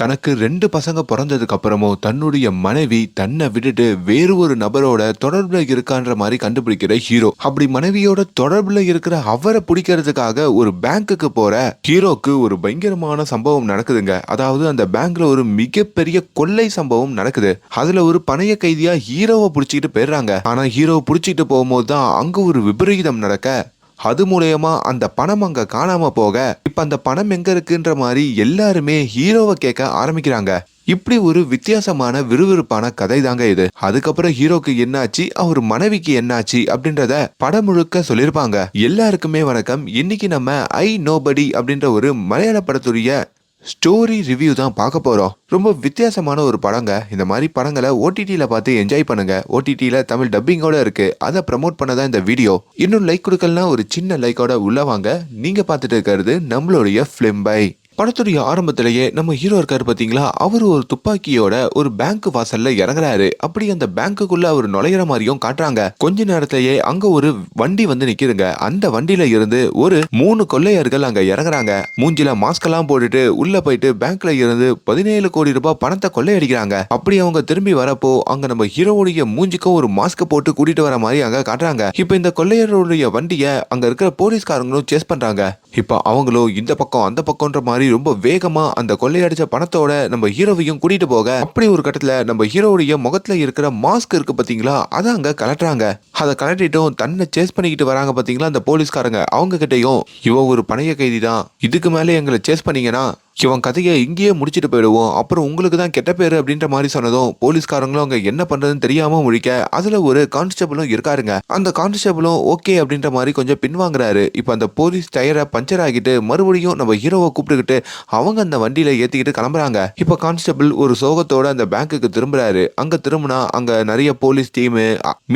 தனக்கு 2 பசங்க பொறந்ததுக்கு அப்புறமும் தன்னுடைய மனைவி தன்னை விட்டுட்டு வேறு ஒரு நபரோட தொடர்புல இருக்கான்ற மாதிரி கண்டுபிடிக்கிற ஹீரோ. அப்படி மனைவியோட தொடர்புல இருக்கிற அவரை பிடிக்கிறதுக்காக ஒரு பேங்க்குக்கு போற ஹீரோக்கு ஒரு பயங்கரமான சம்பவம் நடக்குதுங்க. அதாவது அந்த பேங்க்ல ஒரு மிகப்பெரிய கொள்ளை சம்பவம் நடக்குது. அதுல ஒரு பணைய கைதியா ஹீரோவை பிடிச்சிட்டு போயிடுறாங்க. ஆனா ஹீரோவை பிடிச்சிட்டு போகும்போது தான் அங்க ஒரு விபரீதம் நடக்க, அது மூலயமா அந்த பணம் அங்க காணாம போக, இப்ப அந்த பணம் எங்க இருக்குன்ற மாதிரி எல்லாருமே ஹீரோவை கேட்க ஆரம்பிக்கிறாங்க. இப்படி ஒரு வித்தியாசமான விறுவிறுப்பான கதை தாங்க இது. அதுக்கப்புறம் ஹீரோக்கு என்னாச்சு, அவர் மனைவிக்கு என்னாச்சு அப்படின்றத படம் முழுக்க சொல்லியிருப்பாங்க. எல்லாருக்குமே வணக்கம். இன்னைக்கு நம்ம ஐ நோபடி அப்படின்ற ஒரு மலையாள படத்துடைய ஸ்டோரி ரிவ்யூ தான் பார்க்க போறோம். ரொம்ப வித்தியாசமான ஒரு படங்க. இந்த மாதிரி படங்களை ஓடிடியில பார்த்து என்ஜாய் பண்ணுங்க. ஓடிடியில தமிழ் டப்பிங்கோட இருக்கு. அதை ப்ரமோட் பண்ணதான் இந்த வீடியோ. இன்னும் லைக் கொடுக்கலனா ஒரு சின்ன லைக்கோட உள்ள வாங்க. நீங்க பார்த்துட்டு இருக்கிறது நம்மளுடைய ஃபிலிம் பை. படத்துடைய ஆரம்பத்திலேயே நம்ம ஹீரோ இருக்காரு பாத்தீங்களா, அவர் ஒரு துப்பாக்கியோட ஒரு பேங்க் வாசல்ல இறங்குறாரு. அப்படி அந்த பேங்க்குள்ள அவர் நுழையிற மாதிரியும் காட்டுறாங்க. கொஞ்ச நேரத்திலேயே அங்க ஒரு வண்டி வந்து நிக்குதுங்க. அந்த வண்டியில இருந்து ஒரு 3 கொள்ளையர்கள் அங்க இறங்குறாங்க. மூஞ்சில மாஸ்க் எல்லாம் போட்டுட்டு உள்ள போயிட்டு பேங்க்ல இருந்து 17 கோடி ரூபாய் பணத்தை கொள்ளையடிக்கிறாங்க. அப்படி அவங்க திரும்பி வரப்போ அங்க நம்ம ஹீரோவுடைய மூஞ்சிக்கும் ஒரு மாஸ்க் போட்டு கூட்டிட்டு வர மாதிரி அங்க காட்டுறாங்க. இப்ப இந்த கொள்ளையருடைய வண்டியை அங்க இருக்கிற போலீஸ்காரங்களும் சேஸ் பண்றாங்க. இப்ப அவங்களும் இந்த பக்கம் அந்த பக்கம்ன்ற மாதிரி ரொம்ப வேகமா அந்த கொள்ளையடிச்ச பணத்தோட நம்ம ஹீரோவையும் கூட்டிட்டு போக, அப்படி ஒரு கட்டத்துல நம்ம ஹீரோவுடைய முகத்துல இருக்கிற மாஸ்க் இருக்கு பாத்தீங்களா, அதை அங்க கலட்டுறாங்க. அதை கலட்டிட்டும் தன்னை சேஸ் பண்ணிக்கிட்டு வராங்க பாத்தீங்களா அந்த போலீஸ்காரங்க. அவங்க கிட்டையும் இவன் ஒரு பணைய கைதி தான், இதுக்கு மேலே எங்களை சேஸ் பண்ணீங்கன்னா இவன் கதையை இங்கேயே முடிச்சுட்டு போயிடுவோம், அப்புறம் உங்களுக்கு தான் கெட்ட பேரு அப்படின்ற மாதிரி சொன்னதும் போலீஸ்காரங்களும் அங்க என்ன பண்றதுன்னு தெரியாம முழிக்க, அதுல ஒரு கான்ஸ்டபிளும் இருக்காருங்க. அந்த கான்ஸ்டபிளும் ஓகே அப்படின்ற மாதிரி கொஞ்சம் பின்வாங்குறாரு. இப்ப அந்த போலீஸ் டயரை பஞ்சர் ஆகிட்டு மறுபடியும் நம்ம ஹீரோவை கூப்பிட்டுக்கிட்டு அவங்க அந்த வண்டியில ஏத்திக்கிட்டு கிளம்புறாங்க. இப்ப கான்ஸ்டபிள் ஒரு சோகத்தோட அந்த பேங்க்குக்கு திரும்புறாரு. அங்க திரும்பினா அங்க நிறைய போலீஸ் டீம்,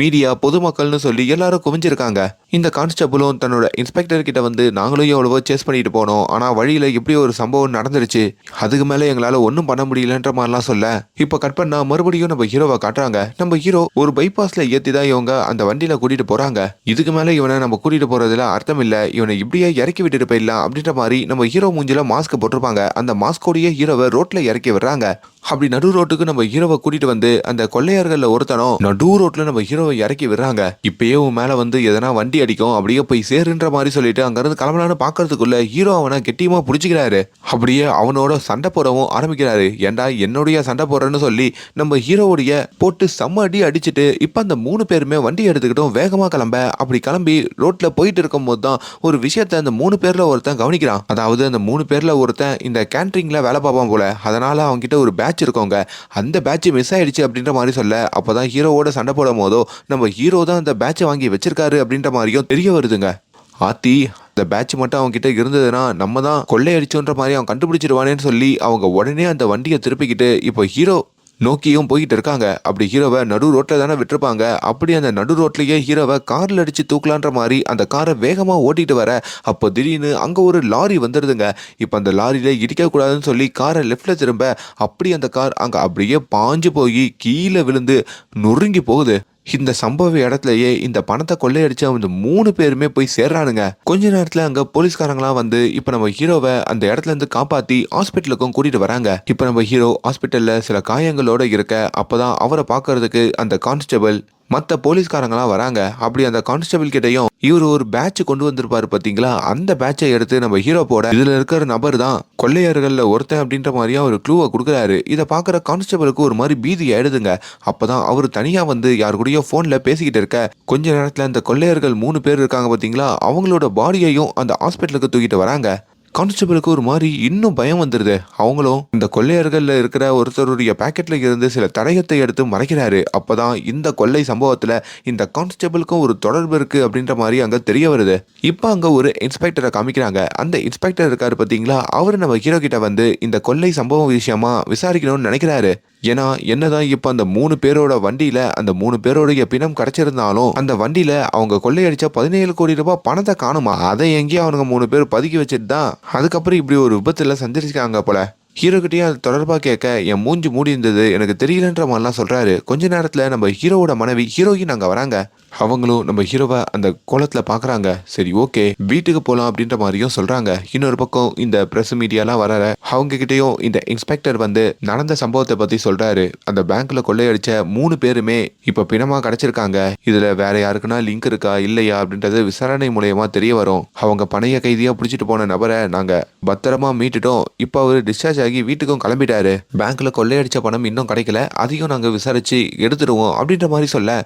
மீடியா, பொதுமக்கள்னு சொல்லி எல்லாரும் குவிஞ்சிருக்காங்க. இந்த கான்ஸ்டபிளும் தன்னோட இன்ஸ்பெக்டர் கிட்ட வந்து நாங்களும் எவ்வளவோ சேஸ் பண்ணிட்டு போனோம், ஆனா வழியில இப்படி ஒரு சம்பவம் நடந்துருச்சு, அதுக்கு மேல எங்களால ஒன்னும் பண்ண முடியலன்ற மாதிரிலாம் சொல்ல, இப்ப கட் பண்ணா மறுபடியும் நம்ம ஹீரோவை காட்டுறாங்க. நம்ம ஹீரோ ஒரு பைபாஸ்ல ஏத்தி தான் இவங்க அந்த வண்டியில கூட்டிட்டு போறாங்க. இதுக்கு மேல இவனை நம்ம கூட்டிட்டு போறதுல அர்த்தம் இல்ல, இவனை இப்படியே இறக்கி விட்டுட்டு போயிடலாம் அப்படின்ற மாதிரி நம்ம ஹீரோ மூஞ்சில மாஸ்க் போட்டிருப்பாங்க. அந்த மாஸ்கோடைய ஹீரோவை ரோட்ல இறக்கி விடுறாங்க. அப்படி நடு ரோட்டுக்கு நம்ம ஹீரோவை கூட்டிட்டு வந்து அந்த கொள்ளையர்கள்ல ஒருத்தனும் நடு ரோட்ல நம்ம ஹீரோவை இறக்கி விடுறாங்க. இப்பயே உன் மேல வந்து எதனா வண்டி அடிக்கும், அப்படியே போய் சேருன்ற மாதிரி சொல்லிட்டு அங்க இருந்து கிளம்பலான்னு பாக்குறதுக்குள்ள ஹீரோ அவனை கெட்டியமா பிடிச்சிக்கிறாரு. அப்படியே அவனோட சண்டை போடவும் ஆரம்பிக்கிறாரு. ஏண்டா என்னுடைய சண்டை போடுறன்னு சொல்லி நம்ம ஹீரோவுடைய போட்டு செம்ம அடி அடிச்சுட்டு இப்ப அந்த 3 பேருமே வண்டி எடுத்துக்கிட்டும் வேகமா கிளம்ப. அப்படி கிளம்பி ரோட்ல போயிட்டு இருக்கும் போது தான் ஒரு விஷயத்த அந்த 3 பேர்ல ஒருத்தன் கவனிக்கிறான். அதாவது அந்த 3 பேர்ல ஒருத்தன் இந்த கேண்டரிங்ல வேலை பார்ப்பான் போல. அதனால அவங்க கிட்ட ஒரு பேட்ச் இருக்கோங்க. அந்த பேட்ச் மிஸ் ஆயிடுச்சு அப்படின்ற மாதிரி சொல்ல, அப்பதான் ஹீரோவோட சண்டை போடும் போதோ நம்ம ஹீரோ தான் அந்த பேட்சை வாங்கி வச்சிருக்காரு அப்படின்ற மாதிரியும் தெரிய வருதுங்க. ஆத்தி, அந்த பேட்ச் மட்டும் அவங்க கிட்ட இருந்ததுன்னா நம்ம தான் கொள்ளையடிச்சோன்ற மாதிரி அவன் கண்டுபிடிச்சிருவானேன்னு சொல்லி அவங்க உடனே அந்த வண்டியை திருப்பிக்கிட்டு இப்போ ஹீரோ நோக்கியும் போயிட்டு இருக்காங்க. அப்படி ஹீரோவை நடு ரோட்ல தானே விட்டுருப்பாங்க. அப்படி அந்த நடு ரோட்லயே ஹீரோவை கார்ல அடிச்சு தூக்கலான்ற மாதிரி அந்த காரை வேகமா ஓட்டிட்டு வர, அப்போ திடீர்னு அங்க ஒரு லாரி வந்துடுதுங்க. இப்ப அந்த லாரியில இடிக்க கூடாதுன்னு சொல்லி காரை லெஃப்ட்ல திரும்ப, அப்படி அந்த கார் அங்க அப்படியே பாஞ்சு போய் கீழே விழுந்து நொறுங்கி போகுது. இந்த சம்பவ இடத்துலயே இந்த பணத்தை கொள்ளையடிச்சு அந்த 3 பேருமே போய் சேர்றானுங்க. கொஞ்ச நேரத்துல அங்க போலீஸ்காரங்களாம் வந்து இப்ப நம்ம ஹீரோவை அந்த இடத்துல இருந்து காப்பாத்தி ஹாஸ்பிட்டலுக்கும் கூட்டிட்டு வராங்க. இப்ப நம்ம ஹீரோ ஹாஸ்பிட்டல்ல சில காயங்களோட இருக்க, அப்பதான் அவரை பாக்குறதுக்கு அந்த கான்ஸ்டபிள் மற்ற போலீஸ்காரங்களாம் வராங்க. அப்படி அந்த கான்ஸ்டபிள் கிட்டையும் இவர் ஒரு பேட்ச் கொண்டு வந்திருப்பாரு பாத்தீங்களா, அந்த பேட்சை எடுத்து நம்ம ஹீரோ போட, இதுல இருக்கிற நபர் தான் கொள்ளையர்கள்ல ஒருத்தன் அப்படின்ற மாதிரியா ஒரு க்ளூவை கொடுக்குறாரு. இதை பாக்குற கான்ஸ்டபிளுக்கு ஒரு மாதிரி பீதி ஆயிடுதுங்க. அப்பதான் அவர் தனியா வந்து யாரு கூடயோ போன்ல பேசிக்கிட்டு இருக்க, கொஞ்ச நேரத்துல இந்த கொள்ளையர்கள் 3 பேர் இருக்காங்க பாத்தீங்களா, அவங்களோட பாடியையும் அந்த ஹாஸ்பிட்டலுக்கு தூக்கிட்டு வராங்க. கான்ஸ்டபிளுக்கு ஒரு மாதிரி இன்னும் பயம் வந்துருது. அவங்களும் இந்த கொள்ளையர்கள்ல இருக்கிற ஒருத்தருடைய பாக்கெட்ல இருந்து சில தடயத்தை எடுத்து மறைக்கிறாரு. அப்பதான் இந்த கொள்ளை சம்பவத்துல இந்த கான்ஸ்டபிளுக்கும் ஒரு தொடர்பு இருக்கு அப்படின்ற மாதிரி அங்க தெரிய வருது. இப்ப அங்க ஒரு இன்ஸ்பெக்டரை காமிக்கிறாங்க. அந்த இன்ஸ்பெக்டர் இருக்காரு பாத்தீங்களா, அவரு நம்ம ஹீரோ கிட்ட வந்து இந்த கொள்ளை சம்பவம் விஷயமா விசாரிக்கணும்னு நினைக்கிறாரு. ஏன்னா என்னதான் இப்ப அந்த 3 பேரோட வண்டியில அந்த 3 பேரோடைய பிணம் கிடைச்சிருந்தாலும் அந்த வண்டியில அவங்க கொள்ளையடிச்ச 17 கோடி ரூபாய் பணத்தை காணுமா, அதை எங்கேயும் அவனுங்க 3 பேர் பதுக்கி வச்சுட்டு தான் அதுக்கப்புறம் இப்படி ஒரு விபத்துல சந்திச்சிருக்காங்க போல. ஹீரோ கிட்டயே அது தொடர்பா கேட்க, என் மூஞ்சி மூடி இருந்தது, எனக்கு தெரியலன்ற மாதிரிலாம் சொல்றாரு. கொஞ்ச நேரத்துல நம்ம ஹீரோவோட மனைவி ஹீரோயின் அங்க வராங்க. அவங்களும் நம்ம ஹீரோவை அந்த கோலத்துல பாக்குறாங்க. சரி ஓகே வீட்டுக்கு போலாம் அப்படின்ற மாதிரியும் சொல்றாங்க. இன்னொரு பக்கம் இந்த பிரஸ் மீடியாலாம் வர அவங்க கிட்டயும் இந்த இன்ஸ்பெக்டர் வந்து நடந்த சம்பவத்தை பத்தி சொல்றாரு. அந்த பேங்க்ல கொள்ளையடிச்ச 3 பேருமே இப்ப பிணமா கிடைச்சிருக்காங்க. இதுல வேற யாருக்குன்னா லிங்க் இருக்கா இல்லையா அப்படின்றது விசாரணை மூலயமா தெரிய வரும். அவங்க பணைய கைதியா பிடிச்சிட்டு போன நபரை நாங்க பத்திரமா மீட்டுட்டோம். இப்ப அவரு டிஸ்சார்ஜ் ஆகி வீட்டுக்கும் கிளம்பிட்டாரு. பேங்க்ல கொள்ளையடிச்ச பணம் இன்னும் கிடைக்கல, அதையும் நாங்க விசாரிச்சு எடுத்துடுவோம் அப்படின்ற மாதிரி சொல்ல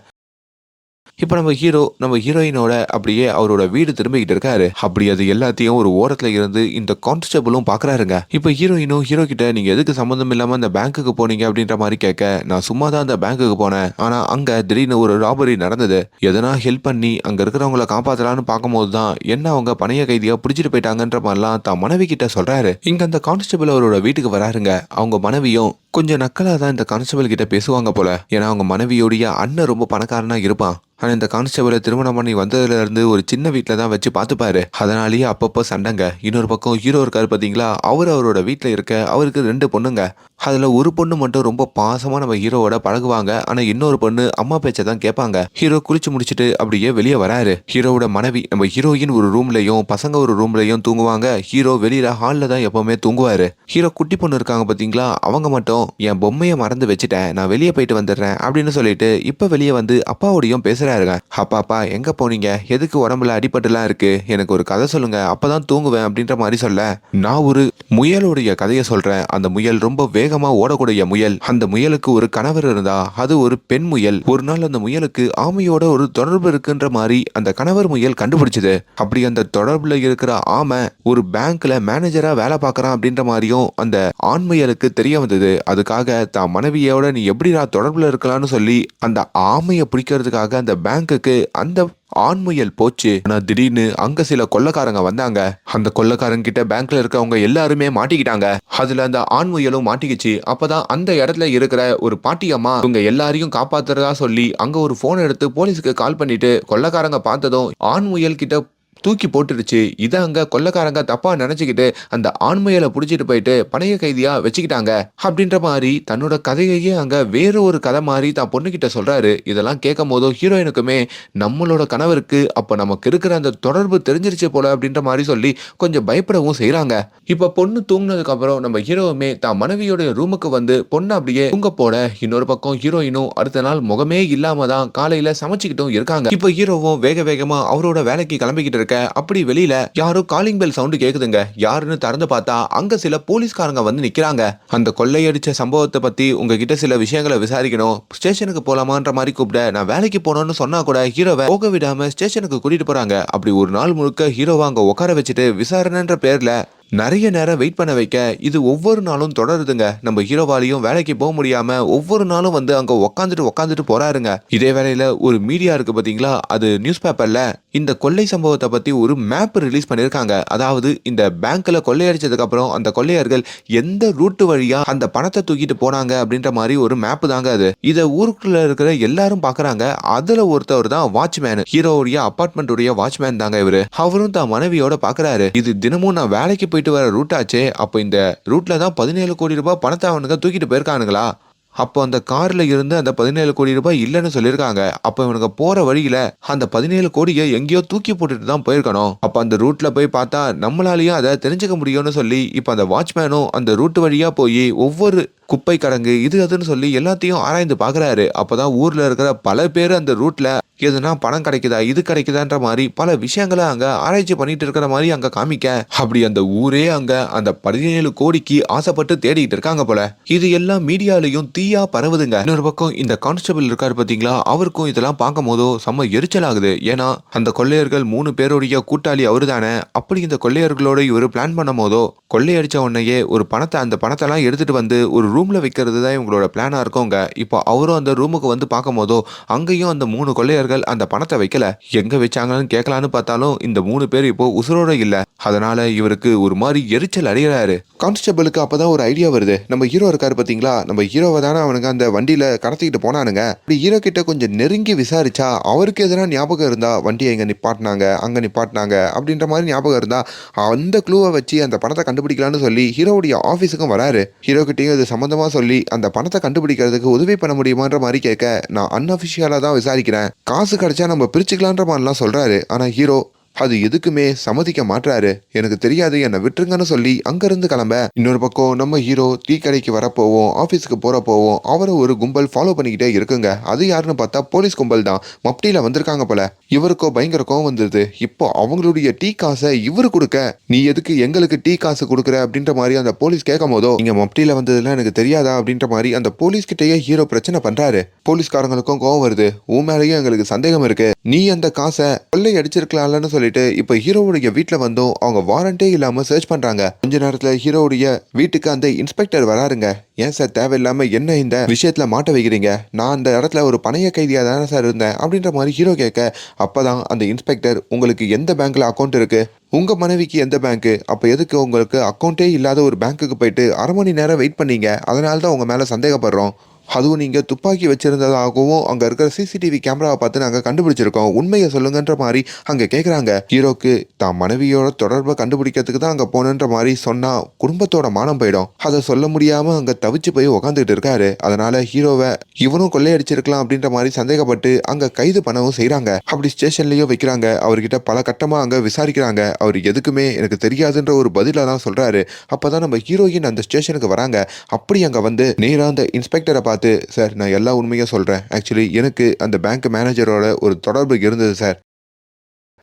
இப்ப நம்ம ஹீரோயினோட அப்படியே அவரோட வீடு திரும்பிக்கிட்டு இருக்காரு. அப்படி அது எல்லாத்தையும் ஒரு ஓரத்துல இருந்து இந்த கான்ஸ்டபிளும் பாக்குறாருங்க. இப்ப ஹீரோயினும் ஹீரோ கிட்ட நீங்க எதுக்கு சம்பந்தம் இல்லாம அந்த பேங்க்குக்கு போனீங்க அப்படின்ற மாதிரி கேட்க, நான் சும்மா தான் அந்த பேங்க்குக்கு போனேன். ஆனா அங்க திடீர்னு ஒரு ராபரி நடந்தது. எதனா ஹெல்ப் பண்ணி அங்க இருக்கிறவங்களை காப்பாத்தலான்னு பார்க்கும்போது தான் என்ன அவங்க பணைய கைதியா பிடிச்சிட்டு போயிட்டாங்கன்ற மாதிரிலாம் தான் மனைவி கிட்ட சொல்றாரு. இங்க அந்த கான்ஸ்டபிள் அவரோட வீட்டுக்கு வராருங்க. அவங்க மனைவியும் கொஞ்சம் நக்கலா தான் இந்த கான்ஸ்டபிள் கிட்ட பேசுவாங்க போல. ஏன்னா அவங்க மனைவியோடைய அண்ணன் ரொம்ப பணக்காரனா இருப்பான். ஆனா இந்த கான்ஸ்டபிளை திருமணம் பண்ணி வந்ததுல இருந்து ஒரு சின்ன வீட்டுல தான் வச்சு பார்த்துப்பாரு. அதனாலேயே அப்பப்போ சண்டைங்க. இன்னொரு பக்கம் ஹீரோ இருக்காரு பாத்தீங்களா, அவரோட வீட்டுல இருக்க அவருக்கு 2 பொண்ணுங்க. அதுல ஒரு பொண்ணு மட்டும் ரொம்ப பாசமா நம்ம ஹீரோவோட பழகுவாங்க. ஆனா இன்னொரு பொண்ணு அம்மா பேச்சை தான் கேட்பாங்க. ஹீரோ குளிச்சு முடிச்சுட்டு அப்படியே வெளியே வராரு. ஹீரோவோட மனைவி நம்ம ஹீரோயின் ஒரு ரூம்லயும் பசங்க ஒரு ரூம்லயும் தூங்குவாங்க. ஹீரோ வெளியில ஹால்ல தான் எப்பவுமே தூங்குவாரு. ஹீரோ குட்டி பொண்ணு இருக்காங்க பாத்தீங்களா, அவங்க மட்டும் என் பொம்மையை மறந்து வச்சுட்டேன், நான் வெளியே போயிட்டு வந்துடுறேன் அப்படின்னு சொல்லிட்டு இப்ப வெளியே வந்து அப்பாவோடையும் பேசுறாருங்க. அப்பா எங்க போனீங்க, எதுக்கு உடம்புல அடிபட்டுலாம் இருக்கு, எனக்கு ஒரு கதை சொல்லுங்க, அப்பதான் தூங்குவேன் அப்படின்ற மாதிரி சொல்ல, நான் ஒரு முயலுடைய கதையை சொல்றேன். அந்த முயல் ரொம்ப வேகமா ஓடக்கூடிய முயல். அந்த முயலுக்கு ஒரு கணவர் இருந்தா அது ஒரு பெண் முயல். ஒரு நாள் அந்த முயலுக்கு ஆமையோட ஒரு தொடர்பு இருக்குன்ற மாதிரி அந்த கணவர் முயல் கண்டுபிடிச்சது. அப்படி அந்த தொடர்புல இருக்கிற ஆமை ஒரு பேங்க்ல மேனேஜரா வேலை பார்க்கறான் அப்படின்ற மாதிரியும் அந்த ஆண் முயலுக்கு தெரிய வந்தது. அதுக்காக தான் மனைவியோட நீ எப்படிடா தொடர்புல இருக்கலாம்னு சொல்லி அந்த ஆமையை பிடிக்கிறதுக்காக அந்த பேங்க்குக்கு அந்த ஆண்முயல் போச்சு. ஆனா திடீர்னு அங்க சில கொள்ளைக்காரங்க வந்தாங்க. அந்த கொள்ளைக்காரங்க கிட்ட பேங்க்ல இருக்கவங்க எல்லாருமே மாட்டிக்கிட்டாங்க. அதுல அந்த ஆண்முயலும் மாட்டிக்கிச்சு. அப்பதான் அந்த இடத்துல இருக்கிற ஒரு பாட்டியம்மா இவங்க எல்லாரையும் காப்பாத்துறதா சொல்லி அங்க ஒரு போன் எடுத்து போலீஸுக்கு கால் பண்ணிட்டு கொள்ளைக்காரங்க பார்த்ததும் ஆண்முயல் கிட்ட தூக்கி போட்டுருச்சு. இதை அங்க கொள்ளைக்காரங்க தப்பா நினைச்சுக்கிட்டு அந்த ஆண்மையில புடிச்சிட்டு போயிட்டு பணைய கைதியா வச்சுக்கிட்டாங்க அப்படின்ற மாதிரி தன்னோட கதையையே அங்க வேற ஒரு கதை மாதிரி தான் பொண்ணுகிட்ட சொல்றாரு. இதெல்லாம் கேட்கும் போதும் ஹீரோயினுக்குமே நம்மளோட கணவருக்கு அப்ப நமக்கு இருக்கிற அந்த தொடர்பு தெரிஞ்சிருச்சு போல அப்படின்ற மாதிரி சொல்லி கொஞ்சம் பயப்படவும் செய்யறாங்க. இப்ப பொண்ணு தூங்கினதுக்கு அப்புறம் நம்ம ஹீரோவுமே தான் மனைவியோட ரூமுக்கு வந்து பொண்ணு அப்படியே தூங்க போட, இன்னொரு பக்கம் ஹீரோயினும் அடுத்த நாள் முகமே இல்லாம தான் காலையில சமைச்சுக்கிட்டும் இருக்காங்க. இப்ப ஹீரோவும் வேக வேகமா அவரோட வேலைக்கு கிளம்பிக்கிட்டு இருக்க, அப்படி வெளியில யாரோ காலிங் பெல் சவுண்ட் கேக்குதுங்க. யாருன்னு திறந்து பார்த்தா அங்க சில போலீஸ்காரங்க வந்து நிக்கிறாங்க. அந்த கொள்ளையடிச்ச சம்பவத்தை பத்தி உங்ககிட்ட சில விஷயங்களை விசாரிக்கணும், ஸ்டேஷனுக்கு போலாமான்ற மாதிரி கூப்பிட, நான் வேலைக்கு போனோம்னு சொன்னா கூட ஹீரோவை போக விடாம ஸ்டேஷனுக்கு கூட்டிட்டு போறாங்க. அப்படி ஒரு நாள் முழுக்க ஹீரோவை அங்க உட்கார வச்சுட்டு விசாரணைன்ற பேர்ல நிறைய நேரம் வெயிட் பண்ண வைக்க இது ஒவ்வொரு நாளும் தொடருதுங்க. நம்ம ஹீரோவாலையும் வேலைக்கு போக முடியாம ஒவ்வொரு நாளும் வந்து அங்க உக்காந்துட்டு போறாருங்க. இதே வேளையில ஒரு மீடியா இருக்கு பாத்தீங்களா, அது நியூஸ் பேப்பர்ல இந்த கொள்ளை சம்பவத்தை பத்தி ஒரு மேப் ரிலீஸ் பண்ணிருக்காங்க. அதாவது இந்த பேங்க்ல கொள்ளையடிச்சதுக்கு அப்புறம் அந்த கொள்ளையர்கள் எந்த ரூட் வழியா அந்த பணத்தை தூக்கிட்டு போனாங்க அப்படின்ற மாதிரி ஒரு மேப் தாங்க அது. இத ஊருக்குள்ள இருக்கிற எல்லாரும் பாக்குறாங்க. அதுல ஒருத்தவர் தான் வாட்ச்மேன். ஹீரோவுடைய அபார்ட்மெண்ட் உடைய வாட்ச்மேன் தாங்க இவரு. அவரும் தான் மனைவியோட பாக்குறாரு. இது தினமும் நான் வேலைக்கு போயிட்டு வர ரூட் ஆச்சே, அப்போ இந்த ரூட்ல தான் 17 கோடி ரூபாய் பணத்தை அவனுங்க தூக்கிட்டு போயிருக்கானுங்களா? அப்போ அந்த கார்ல இருந்து அந்த 17 கோடி ரூபாய் இல்லைன்னு சொல்லியிருக்காங்க. அப்போ இவனுக்கு போற வழியில அந்த 17 கோடியை எங்கேயோ தூக்கி போட்டுட்டு தான் போயிருக்கணும். அப்ப அந்த ரூட்ல போய் பார்த்தா நம்மளாலையும் அதை தெரிஞ்சுக்க முடியும்னு சொல்லி இப்ப அந்த வாட்ச்மேனும் அந்த ரூட் வழியா போய் ஒவ்வொரு குப்பை கடங்கு இது அதுன்னு சொல்லி எல்லாத்தையும் ஆராய்ந்து பாக்குறாரு. அப்பதான் ஊர்ல இருக்கிற பல பேர் அந்த ரூட்ல எதுனா பணம் கிடைக்குதா இது கிடைக்குதான்ற மாதிரி பல விஷயங்களை அங்க ஆராய்ச்சி பண்ணிட்டு இருக்கிற மாதிரி அங்க காமிக்க, அப்படி அந்த ஊரே அங்க அந்த 17 கோடிக்கு ஆசைப்பட்டு தேடிட்டு இருக்காங்க போல. இது எல்லாம் மீடியாலையும் தீயா பரவுதுங்க. இன்னொரு பக்கம் இந்த கான்ஸ்டபிள் இருக்காரு பாத்தீங்களா, அவருக்கும் இதெல்லாம் பார்க்கும் போதோ செம்ம எரிச்சல் ஆகுது. ஏன்னா அந்த கொள்ளையர்கள் 3 பேருடைய கூட்டாளி அவரு தானே. அப்படி இந்த கொள்ளையர்களோட இவரு பிளான் பண்ணும் போதோ கொள்ளையடிச்ச உடனேயே அந்த பணத்தெல்லாம் எடுத்துட்டு வந்து ஒரு ரூம்ல வைக்கிறது தான் இவங்களோட பிளானா இருக்கோங்க. இப்போ அவரும் அந்த ரூமுக்கு வந்து பார்க்கும் போதோ அங்கேயும் அந்த 3 கொள்ளையர்கள் அந்த பணத்தை வைக்கல. எங்க வச்சாங்கன்னு கேட்கலான்னு பார்த்தாலும் இந்த 3 பேர் இப்போ உசுரோட இல்ல. அதனால இவருக்கு ஒரு மாதிரி எரிச்சல் அடைகிறாரு. கான்ஸ்டபிளுக்கு அப்பதான் ஒரு ஐடியா வருது. நம்ம ஹீரோ இருக்காரு பாத்தீங்களா, நம்ம ஹீரோவை தானே அவனுங்க அந்த வண்டியில கடத்திக்கிட்டு போனானுங்க. அப்படி ஹீரோ கிட்ட கொஞ்சம் நெருங்கி விசாரிச்சா அவருக்கு எதனா ஞாபகம் இருந்தா வண்டியை எங்க நிப்பாட்டினாங்க அங்க நிப்பாட்டினாங்க அப்படின்ற மாதிரி ஞாபகம் இருந்தா அந்த க்ளூவை வச்சு அந்த பணத்தை கண்டுபிடிக்கலாம்னு சொல்லி ஹீரோவுடைய ஆபீஸுக்கும் வராரு. ஹீரோ கிட்டையும் இது சம்பந்தமா சொல்லி அந்த பணத்தை கண்டுபிடிக்கிறதுக்கு உதவி பண்ண முடியுமான்ற மாதிரி கேட்க, நான் அன்அஃபிஷியலா தான் விசாரிக்கிறேன், காசு கிடைச்சா நம்ம பிரிச்சுக்கலான்ற மாதிரிலாம் சொல்றாரு. ஆனா ஹீரோ அது எதுக்குமே சம்மதிக்க மாட்றாரு. எனக்கு தெரியாது, என்ன விட்டுருங்கன்னு சொல்லி அங்கிருந்து கிளம்ப, இன்னொரு பக்கம் நம்ம ஹீரோ டீ கடைக்கு வரப்போவும் ஆபீஸ்க்கு போறப்போவும் அவரை ஒரு கும்பல் ஃபாலோ பண்ணிக்கிட்டே இருக்குங்க. அது யாருன்னு பார்த்தா போலீஸ் கும்பல் தான். மப்டியில வந்திருக்காங்க போல. இவருக்கோ பயங்கர கோவம் வந்தது. இப்போ அவங்களுடைய டீ காசை இவரு கொடுக்க, நீ எதுக்கு எங்களுக்கு டீ காசு கொடுக்குற அப்படின்ற மாதிரி அந்த போலீஸ் கேட்கும் போதோ, நீங்க மப்டியில வந்ததுல எனக்கு தெரியாதா அப்படின்ற மாதிரி அந்த போலீஸ் கிட்டேயே ஹீரோ பிரச்சனை பண்றாரு. போலீஸ்காரங்களுக்கும் கோவம் வருது. உன் மேலேயும் எங்களுக்கு சந்தேகம் இருக்கு, நீ அந்த காசை கொள்ளை அடிச்சிருக்கலாம்னு சொல்லிட்டு இப்ப ஹீரோவுடைய வீட்டுல வந்தும் அவங்க வாரண்டே இல்லாம சர்ச் பண்றாங்க. கொஞ்ச நேரத்துல ஹீரோவுடைய வீட்டுக்கு அந்த இன்ஸ்பெக்டர் வராருங்க. ஏன் சார் தேவையில்லாம என்ன இந்த விஷயத்துல மாட்ட வைக்கிறீங்க, நான் அந்த இடத்துல ஒரு பணைய கைதியா தானே சார் இருந்தேன் அப்படின்ற மாதிரி ஹீரோ கேட்க, அப்பதான் அந்த இன்ஸ்பெக்டர், உங்களுக்கு எந்த பேங்க்ல அக்கௌண்ட் இருக்கு, உங்க மனைவிக்கு எந்த பேங்க், அப்ப எதுக்கு உங்களுக்கு அக்கௌண்டே இல்லாத ஒரு பேங்க்குக்கு போயிட்டு 1/2 மணி நேரம் வெயிட் பண்ணீங்க, அதனால தான் உங்க மேல சந்தேகப்படுறோம், அதுவும் நீங்க துப்பாக்கி வச்சிருந்ததாகவும் அங்க இருக்கிற சிசிடிவி கேமராவை பார்த்து நாங்க கண்டுபிடிச்சிருக்கோம், உண்மையை சொல்லுங்கன்ற மாதிரி அங்க கேக்குறாங்க. ஹீரோக்கு தான் மனைவியோட தொடர்பை கண்டுபிடிக்கிறதுக்கு தான் அங்க போனன்ற மாதிரி சொன்னா குடும்பத்தோட மானம் போயிடும். அதை சொல்ல முடியாம அங்க தவிச்சு போய் உக்காந்துட்டு இருக்காரு. அதனால ஹீரோவை இவனும் கொள்ளையடிச்சிருக்கலாம் அப்படின்ற மாதிரி சந்தேகப்பட்டு அங்க கைது பண்ணவும் செய்யறாங்க. அப்படி ஸ்டேஷன்லயும் வைக்கிறாங்க. அவர்கிட்ட பல கட்டமா அங்க விசாரிக்கிறாங்க. அவர் எதுக்குமே எனக்கு தெரியாதுன்ற ஒரு பதில தான் சொல்றாரு. அப்பதான் நம்ம ஹீரோயின் அந்த ஸ்டேஷனுக்கு வராங்க. அப்படி அங்க வந்து நேரா அந்த இன்ஸ்பெக்டரை பார்த்து, சார் நான் எல்லா உண்மையும் சொல்றேன், ஆக்சுவலி எனக்கு அந்த பேங்க் மேனேஜரோட ஒரு தொடர்பு இருந்தது சார்,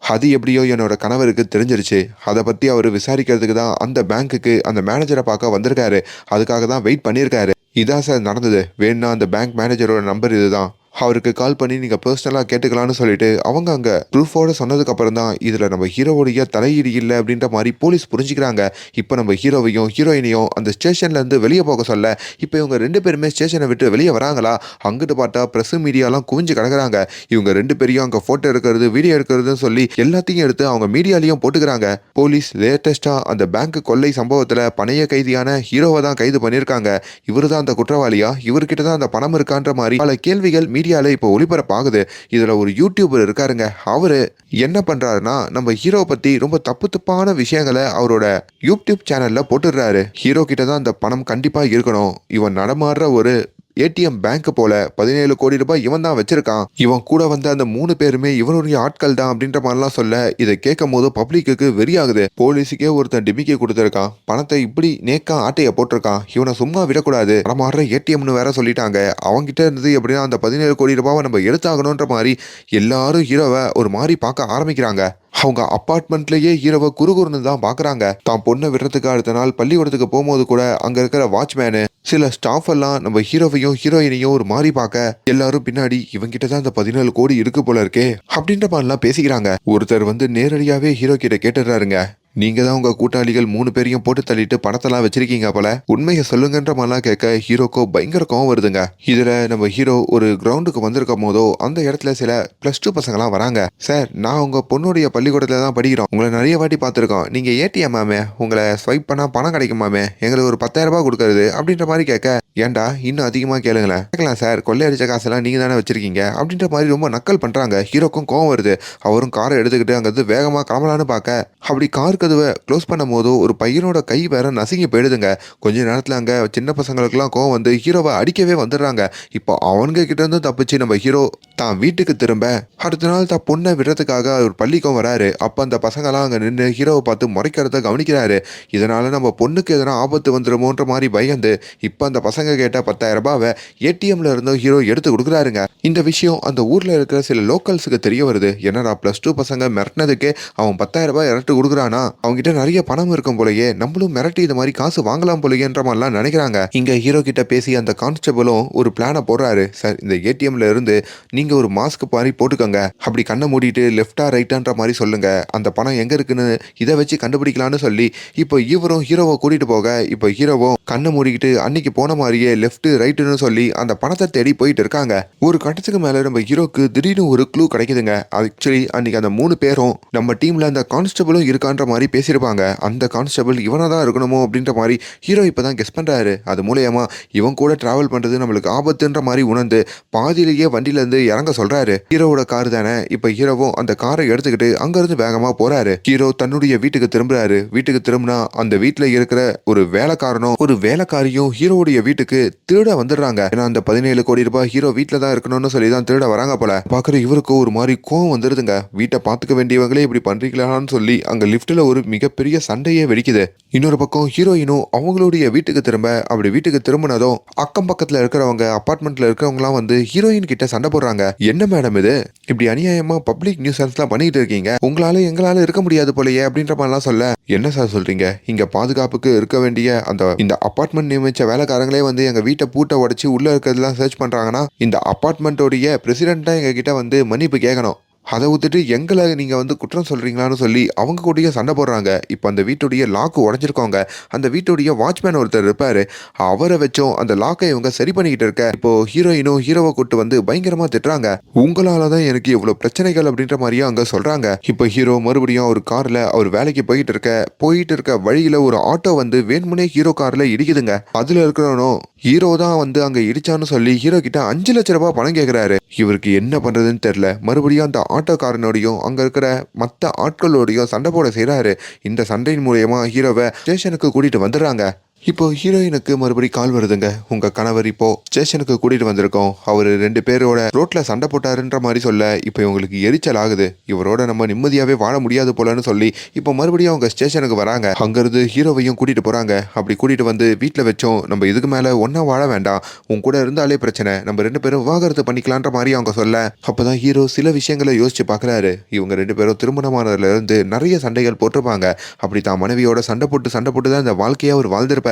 அது எப்படியோ என்னோட கணவருக்கு தெரிஞ்சிருச்சு, அதை பத்தி அவர் விசாரிக்கிறதுக்கு தான் அந்த பேங்க்குக்கு அந்த மேனேஜரை பார்க்க வந்திருக்காரு, அதுக்காக தான் வெயிட் பண்ணியிருக்காரு, இதான் சார் நடந்தது, வேணும்னா அந்த பேங்க் மேனேஜரோட நம்பர் இதுதான், அவருக்கு கால் பண்ணி நீங்க பர்சனலாக கேட்டுக்கலாம்னு சொல்லிட்டு அவங்க அங்க ப்ரூஃபோட சொன்னதுக்கு அப்புறம் தான் இதுல நம்ம ஹீரோவுடைய தலையீடு இல்லை அப்படின்ற மாதிரி போலீஸ் புரிஞ்சுக்கிறாங்க. இப்போ நம்ம ஹீரோவையும் ஹீரோயினையும் அந்த ஸ்டேஷன்ல இருந்து வெளியே போக சொல்ல, இப்போ இவங்க 2 பேருமே ஸ்டேஷனை விட்டு வெளியே வராங்களா, அங்கிட்டு பார்த்தா பிரஸ் மீடியாலாம் குவிஞ்சு கிடக்குறாங்க. இவங்க 2 பேரையும் அங்க போட்டோ எடுக்கிறது வீடியோ எடுக்கிறதுன்னு சொல்லி எல்லாத்தையும் எடுத்து அவங்க மீடியாலையும் போட்டுக்கிறாங்க. போலீஸ் லேட்டஸ்டா அந்த பேங்க் கொள்ளை சம்பவத்துல பணைய கைதியான ஹீரோவை தான் கைது பண்ணியிருக்காங்க. இவரு தான் அந்த குற்றவாளியா, இவர்கிட்ட தான் அந்த பணம் இருக்கான்ற மாதிரி பல கேள்விகள் மீடியால இப்போ ஒளிபரப்பாகுது. இதுல ஒரு யூடியூபர் இருக்காருங்க. அவரு என்ன பண்றாருன்னா, நம்ம ஹீரோ பத்தி ரொம்ப தப்பு தப்பான விஷயங்களை அவரோட யூடியூப் சேனல்ல போட்டுடுறாரு. ஹீரோ கிட்ட தான் அந்த பணம் கண்டிப்பா இருக்கணும், இவன் நடமாடுற ஒரு ஏடிஎம் பேங்க் போல 17 கோடி ரூபாய் இவன் தான் வச்சிருக்கான், இவன் கூட வந்த அந்த 3 பேருமே இவனுடைய ஆட்கள் தான் அப்படின்ற மாதிரிலாம் சொல்ல, இதை கேட்கும் போது பப்ளிக்கு வெறியாகுது. போலீஸுக்கே ஒருத்தன் டிமிக்கி கொடுத்துருக்கான், பணத்தை இப்படி நேக்கா ஆட்டைய போட்டிருக்கான், இவனை சும்மா விடக்கூடாது, நடமாடுற ஏடிஎம்னு வேற சொல்லிட்டாங்க, அவங்கிட்ட இருந்து எப்படின்னா அந்த 17 கோடி ரூபாவை நம்ம எடுத்தாகணுன்ற மாதிரி எல்லாரும் ஹீரோவை ஒரு மாதிரி பார்க்க ஆரம்பிக்கிறாங்க. அவங்க அப்பார்ட்மெண்ட்லயே ஹீரோவை குறுகுறுன்னு தான் பாக்குறாங்க. தான் பொண்ணை விடுறதுக்கு அடுத்த நாள் பள்ளிக்கூடத்துக்கு போகும்போது கூட அங்க இருக்கிற வாட்ச்மேனு சில ஸ்டாஃப் எல்லாம் நம்ம ஹீரோவையும் ஹீரோயினையும் ஒரு மாதிரி பார்க்க, எல்லாரும் பின்னாடி இவங்கிட்ட தான் அந்த 17 கோடி இருக்கு போல இருக்கே அப்படின்ற மாதிரிலாம் பேசிக்கிறாங்க. ஒருத்தர் வந்து நேரடியாவே ஹீரோ கிட்ட கேட்டுறாருங்க, நீங்க தான் உங்க கூட்டாளிகள் 3 பேரையும் போட்டு தள்ளிட்டு பணத்தெல்லாம் வச்சிருக்கீங்க போல, உண்மையை சொல்லுங்கன்ற மாதிரிலாம் கேட்க ஹீரோக்கோ பயங்கர கோவம் வருதுங்க. இதுல நம்ம ஹீரோ ஒரு கிரவுண்டுக்கு வந்திருக்கும் போதோ அந்த இடத்துல சில +2 பசங்களாம் வராங்க. சார், நான் உங்க பொண்ணுடைய பள்ளிக்கூடத்துல தான் படிக்கிறோம், உங்களை நிறைய வாட்டி பார்த்துருக்கோம், நீங்க ஏடிஎம் மாமே, உங்களை ஸ்வைப் பண்ணா பணம் கிடைக்குமாமே, எங்களுக்கு ஒரு 10,000 ரூபாய் கொடுக்கறது அப்படின்ற மாதிரி கேட்க, ஏன்டா இன்னும் அதிகமா கேளுங்களேன், கேட்கலாம் சார், கொள்ளையடிச்ச காசெல்லாம் நீங்க தானே வச்சிருக்கீங்க அப்படின்ற மாதிரி ரொம்ப நக்கல் பண்றாங்க. ஹீரோக்கும் கோவம் வருது. அவரும் காரை எடுத்துக்கிட்டு அங்கிருந்து வேகமா கிளம்பலான்னு பார்க்க, அப்படி கார் கதவை க்ளோஸ் பண்ணும் போது ஒரு பையனோட கை வேற நசுங்கி போயிடுதுங்க. கொஞ்ச நேரத்துல அங்க சின்ன பசங்களுக்குலாம் கோவம் வந்து ஹீரோவை அடிக்கவே வந்துடுறாங்க. இப்போ அவங்க கிட்ட இருந்து தப்பிச்சு நம்ம ஹீரோ தான் வீட்டுக்கு திரும்ப அடுத்த நாள் தான் பொண்ணை விடுறதுக்காக ஒரு பள்ளிக்கும் வராரு. அப்ப அந்த பசங்களாம் அங்க நின்று ஹீரோவை பார்த்து முறைக்கிறத கவனிக்கிறாரு. இதனால நம்ம பொண்ணுக்கு எதனா ஆபத்து வந்துடுமோன்ற மாதிரி பயந்து இப்ப அந்த பசங்க கேட்ட 10,000 ரூபாவை ஏடிஎம்ல இருந்து ஹீரோ எடுத்து கொடுக்குறாருங்க. இந்த விஷயம் அந்த ஊர்ல இருக்கிற சில லோக்கல்ஸுக்கு தெரிய வருது. என்னடா +2 பசங்க மிரட்டினதுக்கு அவன் 10,000 ரூபாய் இறட்டு கொடுக்குறானா, அவங்ககிட்ட நிறைய பணம் இருக்கும் போலயே, நம்மளும் மிரட்டி இது மாதிரி காசு வாங்கலாம் போலயேன்ற மாதிரிலாம் நினைக்கிறாங்க. இங்க ஹீரோ கிட்ட பேசி அந்த கான்ஸ்டபிளும் ஒரு பிளானை போடுறாரு. சார், இந்த ஏடிஎம்ல இருந்து நீங்க ஒரு மாஸ்க் மாதிரி போட்டுக்கோங்க, அப்படி கண்ணை மூடிட்டு லெஃப்டா ரைட்டான்ற மாதிரி சொல்லுங்க, அந்த பணம் எங்க இருக்குன்னு இதை வச்சு கண்டுபிடிக்கலாம்னு சொல்லி இப்போ இவரும் ஹீரோவை கூட்டிட்டு போக, இப்போ ஹீரோவும் கண்ணை மூடிக்கிட்டு அன்னைக்கு போன மாதிரியே லெஃப்ட் ரைட்டுன்னு சொல்லி அந்த பணத்தை தேடி போயிட்டு இருக்காங்க. ஒரு கட்டத்துக்கு மேல நம்ம ஹீரோக்கு திடீர்னு ஒரு க்ளூ கிடைக்குதுங்க. ஆக்சுவலி அன்னைக்கு அந்த 3 பேரும் நம்ம டீம்ல அந்த கான்ஸ்டபிளும் இருக்கான்ற மாதிரி பேசியிருப்பாங்க. அந்த கான்ஸ்டபிள் இவனா தான் இருக்கணுமோ அப்படின்ற மாதிரி ஹீரோ இப்பதான் கெஸ் பண்றாரு. அது மூலயமா இவன் கூட டிராவல் பண்றது நம்மளுக்கு ஆபத்துன்ற மாதிரி உணர்ந்து பாதியிலேயே வண்டியில இருந்து இறங்க சொல்றாரு. ஹீரோவோட கார் தானே. இப்ப ஹீரோவும் அந்த காரை எடுத்துக்கிட்டு அங்க இருந்து வேகமா போறாரு. ஹீரோ தன்னுடைய வீட்டுக்கு திரும்புறாரு. வீட்டுக்கு திரும்பினா அந்த வீட்டுல இருக்கிற ஒரு வேலைக்காரனும் ஒரு வேலைக்காரியும் ஹீரோவுடைய வீட்டுக்கு வீட்டுக்கு திருட வந்துடுறாங்க. ஏன்னா அந்த 17 கோடி ரூபாய் ஹீரோ வீட்டுல தான் இருக்கணும்னு சொல்லி தான் திருட வராங்க போல. பாக்குற இவருக்கு ஒரு மாதிரி கோவம் வந்துருதுங்க. வீட்டை பாத்துக்க வேண்டியவங்களே இப்படி பண்றீங்களான்னு சொல்லி அங்க லிப்ட்ல ஒரு மிகப்பெரிய சண்டையே வெடிக்குது. இன்னொரு பக்கம் ஹீரோயினும் அவங்களுடைய வீட்டுக்கு திரும்ப அப்படி வீட்டுக்கு திரும்பினதும் அக்கம் பக்கத்துல இருக்கிறவங்க அபார்ட்மெண்ட்ல இருக்கிறவங்களாம் வந்து ஹீரோயின் கிட்ட சண்டை போடுறாங்க. என்ன மேடம் இது இப்படி அநியாயமா பப்ளிக் நியூசன்ஸ்லாம் பண்ணிட்டு இருக்கீங்க, உங்களால எங்களால இருக்க முடியாது போலயே அப்படின்ற மாதிரிலாம் சொல்ல, என்ன சார் சொல்றீங்க, இங்க பாதுகாப்புக்கு இருக்க வேண்டிய இந்த அபார்ட்மெண்ட் நியமிச்ச வேலைக்காரங்களே வந்து எங்க வீட்டை பூட்டை உடைச்சு உள்ள இருக்கிறதெல்லாம் சர்ச் பண்றாங்கன்னா இந்த அபார்ட்மெண்ட்டோடைய பிரசிடென்ட் தான் எங்க கிட்ட வந்து மன்னிப்பு கேட்கணும். அதை விட்டுட்டு எங்களை நீங்க வந்து குற்றம் சொல்றீங்களான்னு சொல்லி அவங்க கூடயே சண்டை போடுறாங்க. இப்போ அந்த வீட்டுடைய லாக்கு உடஞ்சிருக்கோங்க. அந்த வீட்டுடைய வாட்ச்மேன் ஒருத்தர் இருப்பாரு. அவரை வச்சும் அந்த லாக்கை இவங்க சரி பண்ணிக்கிட்டு இருக்க இப்போ ஹீரோயினும் ஹீரோவை கூட்டு வந்து பயங்கரமா திட்டுறாங்க. உங்களாலதான் எனக்கு இவ்வளவு பிரச்சனைகள் அப்படின்ற மாதிரியும் அங்க சொல்றாங்க. இப்போ ஹீரோ மறுபடியும் ஒரு கார்ல அவர் வேலைக்கு போயிட்டு இருக்க வழியில ஒரு ஆட்டோ வந்து வேணுமுனே ஹீரோ கார்ல இடிக்குதுங்க. அதுல இருக்கிறவனும் ஹீரோ தான் வந்து அங்க இடிச்சான்னு சொல்லி ஹீரோ கிட்ட 5 லட்சம் ரூபாய் பணம் கேட்கிறாரு. இவருக்கு என்ன பண்றதுன்னு தெரியல. மறுபடியும் அந்த ஆட்டோக்காரனோடையும் அங்க இருக்கிற மற்ற ஆட்களோடையும் சண்டை போட செய்யறாரு. இந்த சண்டையின் மூலியமா ஹீரோவை ஸ்டேஷனுக்கு கூட்டிட்டு வந்துடுறாங்க. இப்போ ஹீரோயினுக்கு மறுபடி கால் வருதுங்க. உங்க கணவர் இப்போ ஸ்டேஷனுக்கு கூட்டிட்டு வந்திருக்கோம், அவரு 2 பேரோட ரோட்ல சண்டை போட்டாருன்ற மாதிரி சொல்ல இப்போ இவங்களுக்கு எரிச்சல் ஆகுது. இவரோட நம்ம நிம்மதியாவே வாழ முடியாது போலன்னு சொல்லி இப்போ மறுபடியும் அவங்க ஸ்டேஷனுக்கு வராங்க. அங்கிருந்து ஹீரோவையும் கூட்டிட்டு போறாங்க. அப்படி கூட்டிட்டு வந்து வீட்டுல வச்சோம், நம்ம இதுக்கு மேல ஒன்னா வாழ வேண்டாம், உன் கூட இருந்தாலே பிரச்சனை, நம்ம 2 பேரும் விவாகரத்து பண்ணிக்கலான்ற மாதிரி அவங்க சொல்ல, அப்பதான் ஹீரோ சில விஷயங்களை யோசிச்சு பாக்குறாரு. இவங்க 2 பேரும் திருமணமானதுல இருந்து நிறைய சண்டைகள் போட்டிருப்பாங்க. அப்படி தான் மனைவியோட சண்டை போட்டு தான் இந்த வாழ்க்கையை அவர் வாழ்ந்திருப்பாரு.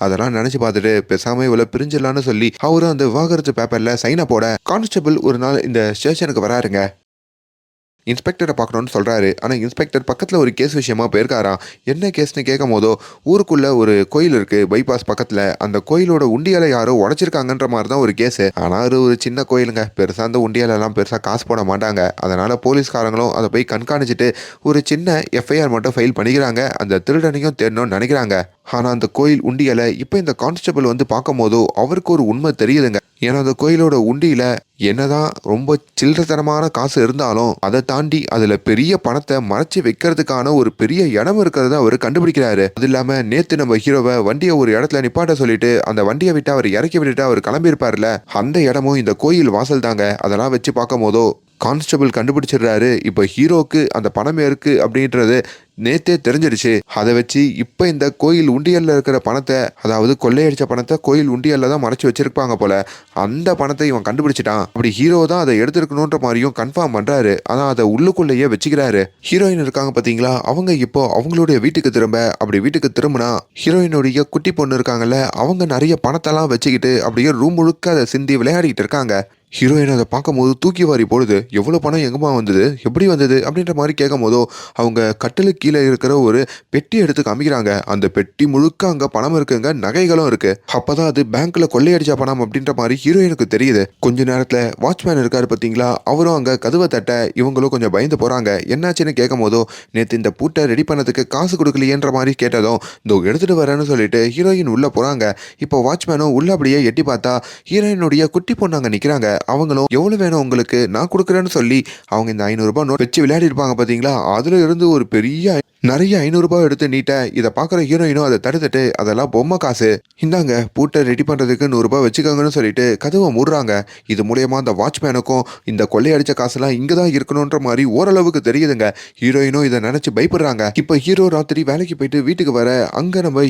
அதெல்லாம் நினைச்சு பார்த்துட்டு பேசாம இவ்வளவு பிரிஞ்சிடலான்னு சொல்லி அவரும் அந்த விவாகரத்து பேப்பர்ல சைனை போட கான்ஸ்டபிள் ஒரு நாள் இந்த ஸ்டேஷனுக்கு வராருங்க. இன்ஸ்பெக்டரை பார்க்கணும்னு சொல்கிறாரு. ஆனால் இன்ஸ்பெக்டர் பக்கத்தில் ஒரு கேஸ் விஷயமா போயிருக்காராம். என்ன கேஸ்னு கேட்கும் போதோ ஊருக்குள்ளே ஒரு கோயில் இருக்குது பைபாஸ் பக்கத்தில், அந்த கோயிலோட உண்டியலை யாரோ உடச்சிருக்காங்கன்ற மாதிரி தான் ஒரு கேஸு. ஆனால் அது ஒரு சின்ன கோயிலுங்க, பெருசாக அந்த உண்டியலெல்லாம் பெருசாக காசு போட மாட்டாங்க. அதனால் போலீஸ்காரங்களும் அதை போய் கண்காணிச்சுட்டு ஒரு சின்ன எஃப்ஐஆர் மட்டும் ஃபைல் பண்ணிக்கிறாங்க. அந்த திருடனையும் தேடணும்னு நினைக்கிறாங்க. ஆனால் அந்த கோயில் உண்டியலை இப்போ இந்த கான்ஸ்டபிள் வந்து பார்க்கும் போதோ அவருக்கு ஒரு உண்மை தெரியுதுங்க. ஏன்னா அந்த கோயிலோட உண்டியில என்னதான் ரொம்ப சில்லறத்தனமான காசு இருந்தாலும் அதை தாண்டி அதுல பெரிய பணத்தை மறைச்சு வைக்கிறதுக்கான ஒரு பெரிய இடம் இருக்கிறத அவர் கண்டுபிடிக்கிறாரு. அது இல்லாம நேத்து நம்ம ஹீரோவை வண்டியை ஒரு இடத்துல நிப்பாட்ட சொல்லிட்டு அந்த வண்டியை விட்டு அவர் இறக்கி விட்டுட்டு அவர் கிளம்பி இருப்பார்ல, அந்த இடமும் இந்த கோயில் வாசல் தாங்க. அதெல்லாம் வச்சு பார்க்கும் போதோ கான்ஸ்டபிள் கண்டுபிடிச்சிடுறாரு. இப்போ ஹீரோக்கு அந்த பணம் இருக்கு அப்படின்றது நேத்தே தெரிஞ்சிடுச்சு. அதை வச்சு இப்போ இந்த கோயில் உண்டியல்ல இருக்கிற பணத்தை, அதாவது கொள்ளையடிச்ச பணத்தை கோயில் உண்டியல்ல தான் மறைச்சு வச்சிருப்பாங்க போல. அந்த பணத்தை இவன் கண்டுபிடிச்சிட்டான். அப்படி ஹீரோ தான் அதை எடுத்துருக்கணுன்ற மாதிரியும் கன்ஃபார்ம் பண்றாரு. ஆனால் அதை உள்ளுக்குள்ளேயே வச்சுக்கிறாரு. ஹீரோயின் இருக்காங்க பாத்தீங்களா, அவங்க இப்போ அவங்களுடைய வீட்டுக்கு திரும்ப, அப்படி வீட்டுக்கு திரும்பினா ஹீரோயினுடைய குட்டி பொண்ணு இருக்காங்கல்ல, அவங்க நிறைய பணத்தெல்லாம் வச்சுக்கிட்டு அப்படியே ரூம் முழுக்க அதை சிந்தி விளையாடிட்டு இருக்காங்க. ஹீரோயின் அதை பார்க்கும்போது தூக்கி வாரி போடுது. எவ்வளோ பணம் எங்கம்மா வந்தது, எப்படி வந்தது அப்படின்ற மாதிரி கேட்கும் போதோ அவங்க கட்டிலுக்கு கீழே இருக்கிற ஒரு பெட்டி எடுத்து காமிக்கிறாங்க. அந்த பெட்டி முழுக்க அங்கே பணம் இருக்குங்க, நகைகளும் இருக்கு. அப்பதான் அது பேங்க்ல கொள்ளையடிச்ச பணம் அப்படின்ற மாதிரி ஹீரோயினுக்கு தெரியுது. கொஞ்ச நேரத்தில் வாட்ச்மேன் இருக்காரு பார்த்தீங்களா, அவரும் அங்கே கதவை தட்ட இவங்களும் கொஞ்சம் பயந்து போறாங்க. என்னாச்சுன்னு கேட்கும் போதோ நேற்று இந்த பூட்டை ரெடி பண்ணதுக்கு காசு கொடுக்கலையேன்ற மாதிரி கேட்டதும் இதோ எடுத்துட்டு வரேன்னு சொல்லிட்டு ஹீரோயின் உள்ள போறாங்க. இப்போ வாட்ச்மேனும் உள்ள அப்படியே எட்டி பார்த்தா ஹீரோயினுடைய குட்டி பொண்ணு அங்கே நிற்கிறாங்க. அவங்களும் எவ்வளவு வேணும் உங்களுக்கு, நான் கொடுக்குறேன்னு சொல்லி அவங்க இந்த 500 ரூபாய் நோட் வச்சு விளையாடி இருப்பாங்க பாத்தீங்களா, அதுல இருந்து ஒரு பெரிய நிறைய 500 ரூபாய் எடுத்து நீட்ட இதை பார்க்குற ஹீரோயினும் அதை தடுத்துட்டு அதெல்லாம் பொம்மை காசு, இந்தாங்க பூட்டை ரெடி பண்ணுறதுக்கு 100 ரூபாய் வச்சுக்கோங்கன்னு சொல்லிட்டு கதவை மூடுறாங்க. இது மூலயமா அந்த வாட்ச்மேனுக்கும் இந்த கொள்ளையடிச்ச காசுலாம் இங்கே தான் இருக்கணுன்ற மாதிரி ஓரளவுக்கு தெரியுதுங்க. ஹீரோயினும் இதை நினச்சி பயப்படுறாங்க. இப்போ ஹீரோ ராத்திரி வேலைக்கு போயிட்டு வீட்டுக்கு வர அங்கே நம்ம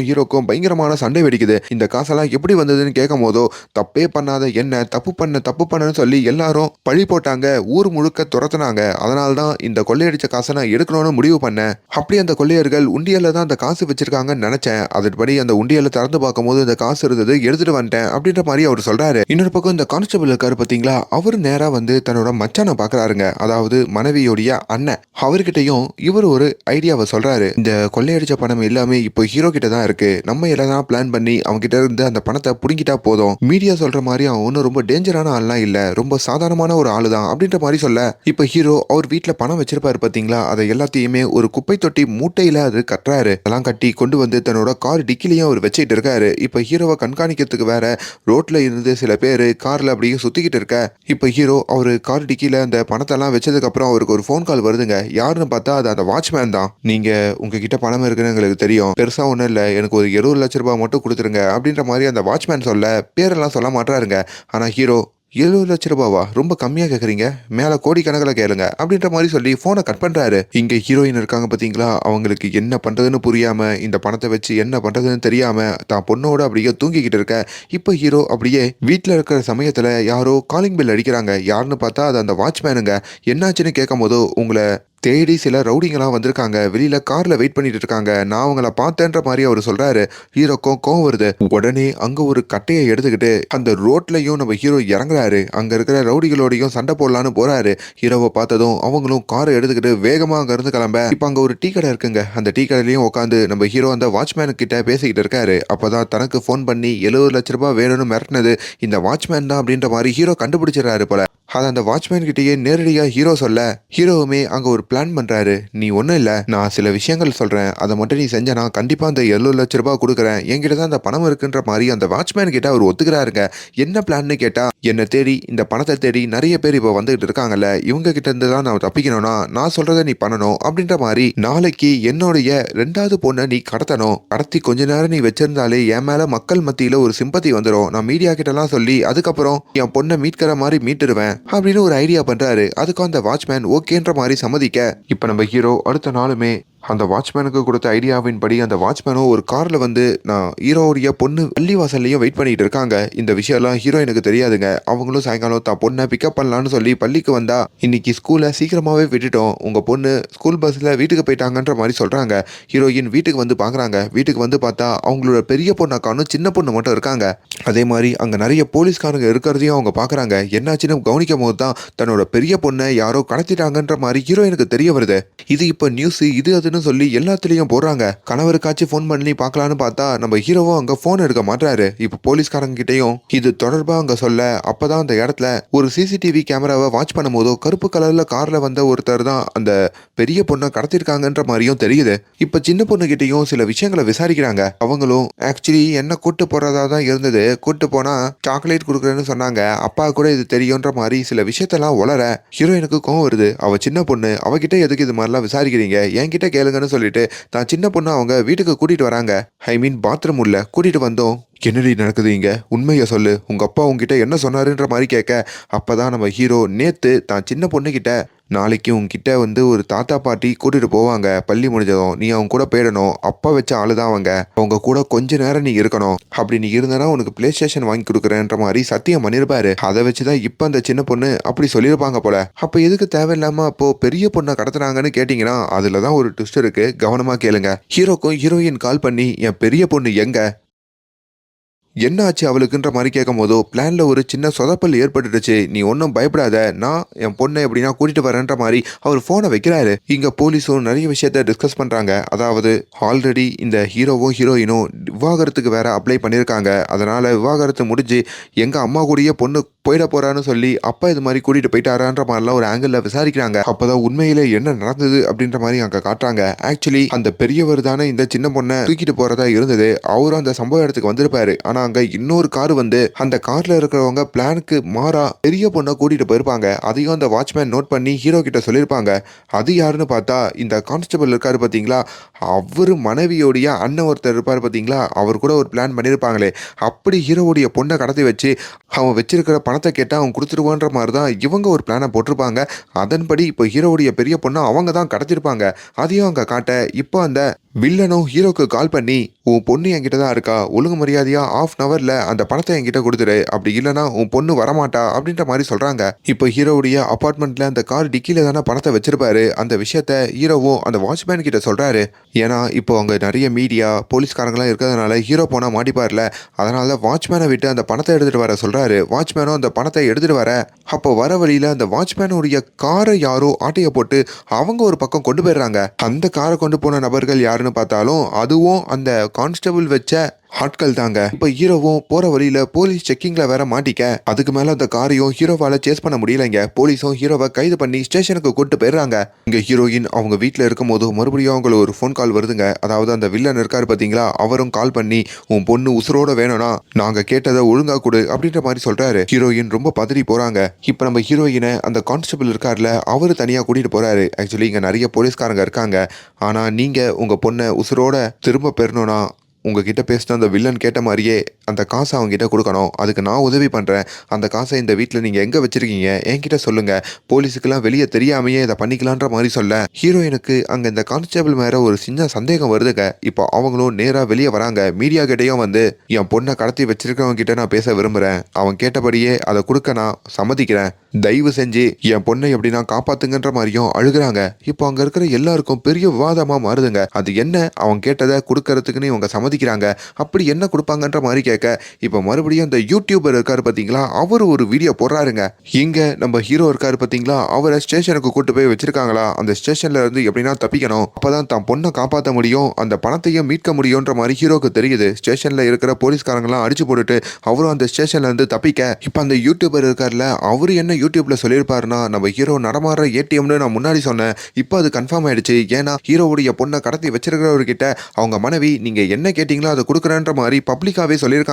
ஹீரோக்கும் பயங்கரமான சண்டை வெடிக்குது. இந்த காசெல்லாம் எப்படி வந்ததுன்னு கேட்கும் போதோ தப்பே பண்ணாத என்ன தப்பு பண்ணன்னு சொல்லி எல்லாரும் பழி போட்டாங்க, ஊர் முழுக்க துரத்துனாங்க. அதனால தான் இந்த கொள்ளையடிச்ச காசை நான் எடுக்கணும்னு முடிவு பண்ணேன். அப்படி அந்த கொள்ளையர்கள் உண்டியல்ல தான் அந்த காசு வச்சிருக்காங்கன்னு நினைச்சேன். அதன்படி அந்த உண்டியல்ல திறந்து பார்க்கும்போது இந்த காசு இருந்தது, எடுத்துட்டு வந்துட்டேன் அப்படின்ற மாதிரி அவர் சொல்றாரு. இன்னொரு பக்கம் இந்த கான்ஸ்டபிள் இருக்காரு பாத்தீங்களா, அவரு நேரா வந்து தன்னோட மச்சானை பாக்குறாருங்க. அதாவது மனைவியோடைய அண்ணன். அவர்கிட்டையும் இவர் ஒரு ஐடியாவை சொல்றாரு. இந்த கொள்ளையடிச்ச பணம் எல்லாமே இப்போ ஹீரோ கிட்ட தான் இருக்கு, நம்ம எல்லாம் பிளான் பண்ணி அவங்க கிட்ட இருந்து அந்த பணத்தை புடுங்கிட்டா போதும், மீடியா சொல்ற மாதிரி அவன் ஒன்னும் ரொம்ப டேஞ்சர் டேஞ்சரான ஆள்லாம் இல்ல, ரொம்ப சாதாரணமான ஒரு ஆளு தான் அப்படின்ற மாதிரி சொல்ல, இப்ப ஹீரோ அவர் வீட்ல பணம் வச்சிருப்பாரு பாத்தீங்களா, அதை எல்லாத்தையுமே ஒரு குப்பை தொட்டி மூட்டையில அது கட்டுறாரு. அதெல்லாம் கட்டி கொண்டு வந்து தன்னோட கார் டிக்கிலையும் அவர் வச்சுட்டு இருக்காரு. இப்ப ஹீரோவை கண்காணிக்கிறதுக்கு வேற ரோட்ல இருந்து சில பேரு கார்ல அப்படியே சுத்திக்கிட்டு இருக்க, இப்ப ஹீரோ அவரு கார் டிக்கில அந்த பணத்தெல்லாம் வச்சதுக்கு அப்புறம் அவருக்கு ஒரு ஃபோன் கால் வருதுங்க. யாருன்னு பார்த்தா அது அந்த வாட்ச்மேன் தான். நீங்க உங்ககிட்ட பணம் இருக்குன்னு எங்களுக்கு தெரியும், பெருசா ஒண்ணும் இல்ல, எனக்கு ஒரு 70 லட்சம் ரூபாய் மட்டும் கொடுத்துருங்க அப்படின்ற மாதிரி அந்த வாட்ச்மேன் சொல்ல, பேரெல்லாம் சொல்ல மாட்டாருங்க. ஆனா ஹீரோ 70 லட்சம் ரூபாவா, ரொம்ப கம்மியா கேக்குறீங்க, மேல கோடிக்கணக்கில் கேளுங்க அப்படின்ற மாதிரி சொல்லி போனை கட் பண்றாரு. இங்க ஹீரோயின் இருக்காங்க பாத்தீங்களா, அவங்களுக்கு என்ன பண்றதுன்னு புரியாம, இந்த பணத்தை வச்சு என்ன பண்றதுன்னு தெரியாம தான் பொண்ணோட அப்படியே தூங்கிக்கிட்டு இருக்க. இப்ப ஹீரோ அப்படியே வீட்டுல இருக்கிற சமயத்துல யாரோ காலிங் பெல் அடிக்கிறாங்க. யாருன்னு பார்த்தா அது அந்த வாட்ச்மேனுங்க. என்னாச்சுன்னு கேட்கும் போதோ, உங்களை தேடி சில ரவுடிங்கெல்லாம் வந்திருக்காங்க, வெளியில கார்ல வெயிட் பண்ணிட்டு இருக்காங்க, நான் அவங்கள பார்த்தேன்ற மாதிரி அவர் சொல்றாரு. ஹீரோக்கும் கோவம் வருது. உடனே அங்க ஒரு கட்டையை எடுத்துக்கிட்டு அந்த ரோட்லயும் நம்ம ஹீரோ இறங்குறாரு. அங்க இருக்கிற ரவுடிகளோடையும் சண்டை போடலான்னு போறாரு. ஹீரோவை பார்த்ததும் அவங்களும் காரை எடுத்துக்கிட்டு வேகமா அங்க இருந்து கிளம்ப, இப்ப அங்க ஒரு டீ கடை இருக்குங்க. அந்த டீ கடையிலயும் உட்காந்து நம்ம ஹீரோ அந்த வாட்ச்மேன் கிட்ட பேசிக்கிட்டு இருக்காரு. அப்பதான் தனக்கு போன் பண்ணி 70 லட்சம் ரூபாய் வேணும்னு மிரட்டினது இந்த வாட்ச்மேன் தான் அப்படின்ற மாதிரி ஹீரோ கண்டுபிடிச்சிடறாரு போல. அதை அந்த வாட்ச்மேன் கிட்டேயே நேரடியா ஹீரோ சொல்ல, ஹீரோவுமே அங்க ஒரு பிளான் பண்றாரு. நீ ஒன்றும் இல்லை, நான் சில விஷயங்கள் சொல்கிறேன், அதை மட்டும் நீ செஞ்சனா கண்டிப்பாக அந்த 70 லட்சம் ரூபாய் கொடுக்குறேன், என்கிட்ட தான் அந்த பணம் இருக்குன்ற மாதிரி அந்த வாட்ச்மேன் கிட்ட அவர் ஒத்துக்கிறாருங்க. என்ன பிளான்னு கேட்டால், என்னை தேடி இந்த பணத்தை தேடி நிறைய பேர் இப்போ வந்துகிட்டு இருக்காங்கல்ல, இவங்க கிட்ட இருந்து தான் நான் தப்பிக்கணும்னா நான் சொல்கிறத நீ பண்ணணும் அப்படின்ற மாதிரி, நாளைக்கு என்னுடைய 2வது பொண்ணை நீ கடத்தணும், கடத்தி கொஞ்ச நேரம் நீ வச்சிருந்தாலே என் மேலே மக்கள் மத்தியில் ஒரு சிம்பத்தி வந்துடும், நான் மீடியா கிட்டலாம் சொல்லி அதுக்கப்புறம் என் பொண்ணை மீட்கிற மாதிரி மீட்டுருவேன் அப்படின்னு ஒரு ஐடியா பண்றாரு. அதுக்கும் அந்த வாட்ச்மேன் ஓகேன்ற மாதிரி சம்மதிக்க, இப்ப நம்ம ஹீரோ அடுத்த நாளுமே அந்த வாட்ச்மேனுக்கு கொடுத்த ஐடியாவின் படி அந்த வாட்ச்மேனும் ஒரு கார்ல வந்து நான் ஹீரோடைய பொண்ணு பள்ளிவாசல்லையும் வெயிட் பண்ணிட்டு இருக்காங்க. இந்த விஷயம்லாம் ஹீரோயினுக்கு தெரியாதுங்க. அவங்களும் சாயங்காலம் தான் பொண்ணை பிக்கப் பண்ணலான்னு சொல்லி பள்ளிக்கு வந்தா, இன்னைக்கு ஸ்கூலை சீக்கிரமாவே விட்டுட்டோம், உங்க பொண்ணு ஸ்கூல் பஸ்ல வீட்டுக்கு போயிட்டாங்கன்ற மாதிரி சொல்றாங்க. ஹீரோயின் வீட்டுக்கு வந்து பாக்குறாங்க. வீட்டுக்கு வந்து பார்த்தா அவங்களோட பெரிய பொண்ணு அக்கானும் சின்ன பொண்ணு மட்டும் இருக்காங்க. அதே மாதிரி அங்க நிறைய போலீஸ்காரங்க இருக்கிறதையும் அவங்க பாக்குறாங்க. என்னாச்சுன்னு கவனிக்கும் போது தான் தன்னோட பெரிய பொண்ணை யாரோ கடத்திட்டாங்கன்ற மாதிரி ஹீரோயினுக்கு தெரிய வருது. இது இப்ப நியூஸ் இது அதுன்னு சொல்லி எல்லாத்துலயும் போடுறாங்க. கணவருக்காச்சும் போன் பண்ணி பார்க்கலான்னு பார்த்தா நம்ம ஹீரோவும் அங்க போன் எடுக்க மாட்டாரு. இப்ப போலீஸ்காரங்க கிட்டையும் இது தொடர்பா அங்க சொல்ல, அப்பதான் அந்த இடத்துல ஒரு சிசிடிவி கேமராவை வாட்ச் பண்ணும் போதோ கருப்பு கலர்ல கார்ல வந்த ஒருத்தர் தான் அந்த பெரிய பொண்ணை கடத்திருக்காங்கன்ற மாதிரியும் தெரியுது. இப்ப சின்ன பொண்ணு கிட்டையும் சில விஷயங்களை விசாரிக்கிறாங்க. அவங்களும் ஆக்சுவலி என்ன கூட்டு போறதா தான் இருந்தது, கூட்டு போனா சாக்லேட் கொடுக்குறேன்னு சொன்னாங்க, அப்பா கூட இது தெரியும்ன்ற மாதிரி சில விஷயத்தெல்லாம் உளர ஹீரோயினுக்கு கோவம் வருது. அவ சின்ன பொண்ணு, அவகிட்ட எதுக்கு இது மாதிரிலாம் விசாரிக்கிறீங்க, என்கிட்ட கேளுங்கன்னு சொல்லிட்டு தான் சின்ன பொண்ணு அவங்க வீட்டுக்கு கூட்டிட்டு வராங்க. ஐ மீன் பாத்ரூம் உள்ள கூட்டிட்டு வந்தோம். என்னடி நடக்குது இங்க, உண்மையை சொல்லு, உங்க அப்பா உங்ககிட்ட என்ன சொன்னாருன்ற மாதிரி கேட்க, அப்பதான் நம்ம ஹீரோ நேத்து தான் சின்ன பொண்ணு கிட்ட, நாளைக்கு உங்ககிட்ட வந்து ஒரு தாத்தா பாட்டி கூட்டிட்டு போவாங்க, பள்ளி முடிஞ்சதும் நீ அவங்க கூட போயிடணும், அப்பா வச்ச ஆளுதான் அவங்க கூட கொஞ்ச நேரம் நீ இருக்கணும், அப்படி நீ இருந்தனா உனக்கு பிளே ஸ்டேஷன் வாங்கி கொடுக்குறேன்ற மாதிரி சத்தியம் பண்ணிருப்பாரு. அதை வச்சுதான் இப்ப அந்த சின்ன பொண்ணு அப்படி சொல்லியிருப்பாங்க போல. அப்ப எதுக்கு தேவையில்லாம அப்போ பெரிய பொண்ணை கடத்துனாங்கன்னு கேட்டீங்கன்னா அதுலதான் ஒரு ட்விஸ்ட் இருக்கு, கவனமா கேளுங்க. ஹீரோக்கும் ஹீரோயின் கால் பண்ணி என் பெரிய பொண்ணு எங்க, என்ன ஆச்சு அவளுக்குன்ற மாதிரி கேட்கும் போதோ பிளான்ல ஒரு சின்ன சொதப்பல் ஏற்பட்டுடுச்சு, நீ ஒன்றும் பயப்படாத, நான் என் பொண்ணை எப்படின்னா கூட்டிட்டு வரேன்ற மாதிரி அவர் போனை வைக்கிறாரு. இங்க போலீஸும் நிறைய விஷயத்த டிஸ்கஸ் பண்றாங்க. அதாவது ஆல்ரெடி இந்த ஹீரோவும் ஹீரோயினும் விவாகரத்துக்கு வேற அப்ளை பண்ணியிருக்காங்க. அதனால விவாகரத்து முடிஞ்சு எங்க அம்மா கூடயே பொண்ணு போயிட போறான்னு சொல்லி அப்பா இது மாதிரி கூட்டிட்டு போயிட்டாரான்ற மாதிரிலாம் ஒரு ஆங்கிள் விசாரிக்கிறாங்க. அப்பதான் உண்மையிலே என்ன நடந்தது அப்படின்ற மாதிரி அங்க காட்டுறாங்க. ஆக்சுவலி அந்த பெரியவர் தானே இந்த சின்ன பொண்ணை தூக்கிட்டு போறதா இருந்தது, அவரும் அந்த சம்பவ இடத்துக்கு வந்திருப்பாரு. ஆனா அங்க இன்னொரு கார் வந்து அந்த கார்ல இருக்கிறவங்க பிளானுக்கு மாறா பெரிய பொண்ணை கூட்டிட்டு போயிருப்பாங்க. அதையும் அந்த வாட்ச்மேன் நோட் பண்ணி ஹீரோ கிட்ட சொல்லியிருப்பாங்க. அது யாருன்னு பார்த்தா இந்த கான்ஸ்டபிள் இருக்காரு பாத்தீங்களா, அவரு மனைவியோடைய அண்ணன் ஒருத்தர் இருப்பாரு பாத்தீங்களா, அவர் கூட ஒரு பிளான் பண்ணியிருப்பாங்களே, அப்படி ஹீரோவுடைய பொண்ணை கடத்தி வச்சு அவன் வச்சிருக்கிற பணத்தை கேட்டால் அவன் கொடுத்துருவான்ற மாதிரி தான் இவங்க ஒரு பிளானை போட்டிருப்பாங்க. அதன்படி இப்போ ஹீரோவுடைய பெரிய பொண்ணை அவங்க தான் கடத்திருப்பாங்க. அதையும் அங்கே காட்ட இப்போ அந்த வில்லனும் ஹீரோக்கு கால் பண்ணி, உன் பொண்ணு என்கிட்ட தான் இருக்கா, ஒழுங்கு மரியாதையா ½ அந்த பணத்தை என்கிட்ட கொடுத்துரு, அப்படி இல்லைனா உன் பொண்ணு வரமாட்டா அப்படின்ற மாதிரி சொல்றாங்க. இப்போ ஹீரோவுடைய அபார்ட்மெண்ட்ல அந்த கார் டிக்கில தானே பணத்தை வச்சிருப்பாரு. அந்த விஷயத்த ஹீரோவும் அந்த வாட்ச்மேன் கிட்ட சொல்றாரு. ஏன்னா இப்போ அங்க நிறைய மீடியா போலீஸ்காரங்களாம் இருக்கிறதுனால ஹீரோ போனா மாட்டிப்பார்ல, அதனால வாட்ச்மேனை விட்டு அந்த பணத்தை எடுத்துட்டு வர சொல்றாரு. வாட்ச்மேனும் அந்த பணத்தை எடுத்துட்டு வர, அப்போ வர வழியில அந்த வாட்ச்மேனுடைய காரை யாரோ ஆட்டைய போட்டு அவங்க ஒரு பக்கம் கொண்டு போயிடுறாங்க. அந்த காரை கொண்டு போன நபர்கள் யாருன்னு பார்த்தாலும் அதுவும் அந்த கான்ஸ்டபிள் வச்ச ஆட்கள் தாங்க. இப்ப ஹீரோவும் போற வழியில போலீஸ் செக்கிங்ல வேற மாட்டிக்க அதுக்கு மேல அந்த காரையும் ஹீரோவால சேஸ் பண்ண முடியலங்க. போலீஸும் ஹீரோவை கைது பண்ணி ஸ்டேஷனுக்கு கூட்டு போயிடுறாங்க. இங்க ஹீரோயின் அவங்க வீட்டுல இருக்கும் போது மறுபடியும் அவங்களுக்கு ஒரு ஃபோன் கால் வருதுங்க. அதாவது அந்த வில்லன் இருக்காரு பாத்தீங்களா, அவரும் கால் பண்ணி உன் பொண்ணு உசுரோட வேணும்னா நாங்க கேட்டதை ஒழுங்கா கொடு அப்படின்ற மாதிரி சொல்றாரு. ஹீரோயின் ரொம்ப பதறி போறாங்க. இப்ப நம்ம ஹீரோயினை அந்த கான்ஸ்டபிள் இருக்காருல, அவரு தனியா கூட்டிட்டு போறாரு. ஆக்சுவலி இங்க நிறைய போலீஸ்காரங்க இருக்காங்க. ஆனா நீங்க உங்க பொண்ணை உசுரோட திரும்ப பெறணும்னா உங்ககிட்ட பேசின அந்த வில்லன் கேட்ட மாதிரியே அந்த காசை அவங்ககிட்ட கொடுக்கணும். அதுக்கு நான் உதவி பண்ணுறேன். அந்த காசை இந்த வீட்டில் நீங்கள் எங்கே வச்சுருக்கீங்க என்கிட்ட சொல்லுங்கள். போலீஸுக்கெல்லாம் வெளியே தெரியாமையே இதை பண்ணிக்கலான்ற மாதிரி சொல்ல ஹீரோயினுக்கு அங்கே இந்த கான்ஸ்டபிள் மேலே ஒரு சின்ன சந்தேகம் வருதுங்க. இப்போ அவங்களும் நேராக வெளியே வராங்க. மீடியா கிட்டேயும் வந்து என் பொண்ணை கடத்தி வச்சிருக்கவங்க கிட்ட நான் பேச விரும்புகிறேன். அவன் கேட்டபடியே அதை கொடுக்க நான் சம்மதிக்கிறேன். தயவு செஞ்சு என் பொண்ணை எப்படின்னா காப்பாத்துங்கன்ற மாதிரியும் அழுகுறாங்க. இப்போ அங்கே இருக்கிற எல்லாருக்கும் பெரிய விவாதமாக மாறுதுங்க. அது என்ன, அவன் கேட்டதை கொடுக்கறதுக்குன்னு இவங்க சம்மதிக்கிறாங்க. அப்படி என்ன கொடுப்பாங்கன்ற மாதிரி கேட்க இப்போ மறுபடியும் அந்த யூடியூபர் இருக்காரு பார்த்தீங்களா, அவர் ஒரு வீடியோ போடுறாருங்க. இங்க நம்ம ஹீரோ இருக்காரு பார்த்தீங்களா, அவரை ஸ்டேஷனுக்கு கூட்டு போய் வச்சிருக்காங்களா. அந்த ஸ்டேஷன்ல இருந்து எப்படின்னா தப்பிக்கணும், அப்பதான் தான் பொண்ணை காப்பாற்ற முடியும், அந்த பணத்தையும் மீட்க முடியும்ன்ற மாதிரி ஹீரோக்கு தெரியுது. ஸ்டேஷன்ல இருக்கிற போலீஸ்காரங்களாம் அடிச்சு போட்டுட்டு அவரும் அந்த ஸ்டேஷன்ல இருந்து தப்பிக்க இப்போ அந்த யூடியூபர் இருக்காருல, அவரு என்ன யூடியூப்ல சொல்லியிருப்பாருன்னா, நம்ம ஹீரோ நடமாடுற ஏடிஎம்னு நான் முன்னாடி சொன்னேன். இப்போ அது கன்ஃபார்ம் ஆயிடுச்சு. ஏன்னா ஹீரோவுடைய பொண்ணை கடத்தி வச்சிருக்கிறவர்கிட்ட அவங்க மனைவி நீங்க என்ன கேட்டீங்களோ அதை கொடுக்குறேன்ற மாதிரி பப்ளிக்காவே சொல்லியிருக்காங்க.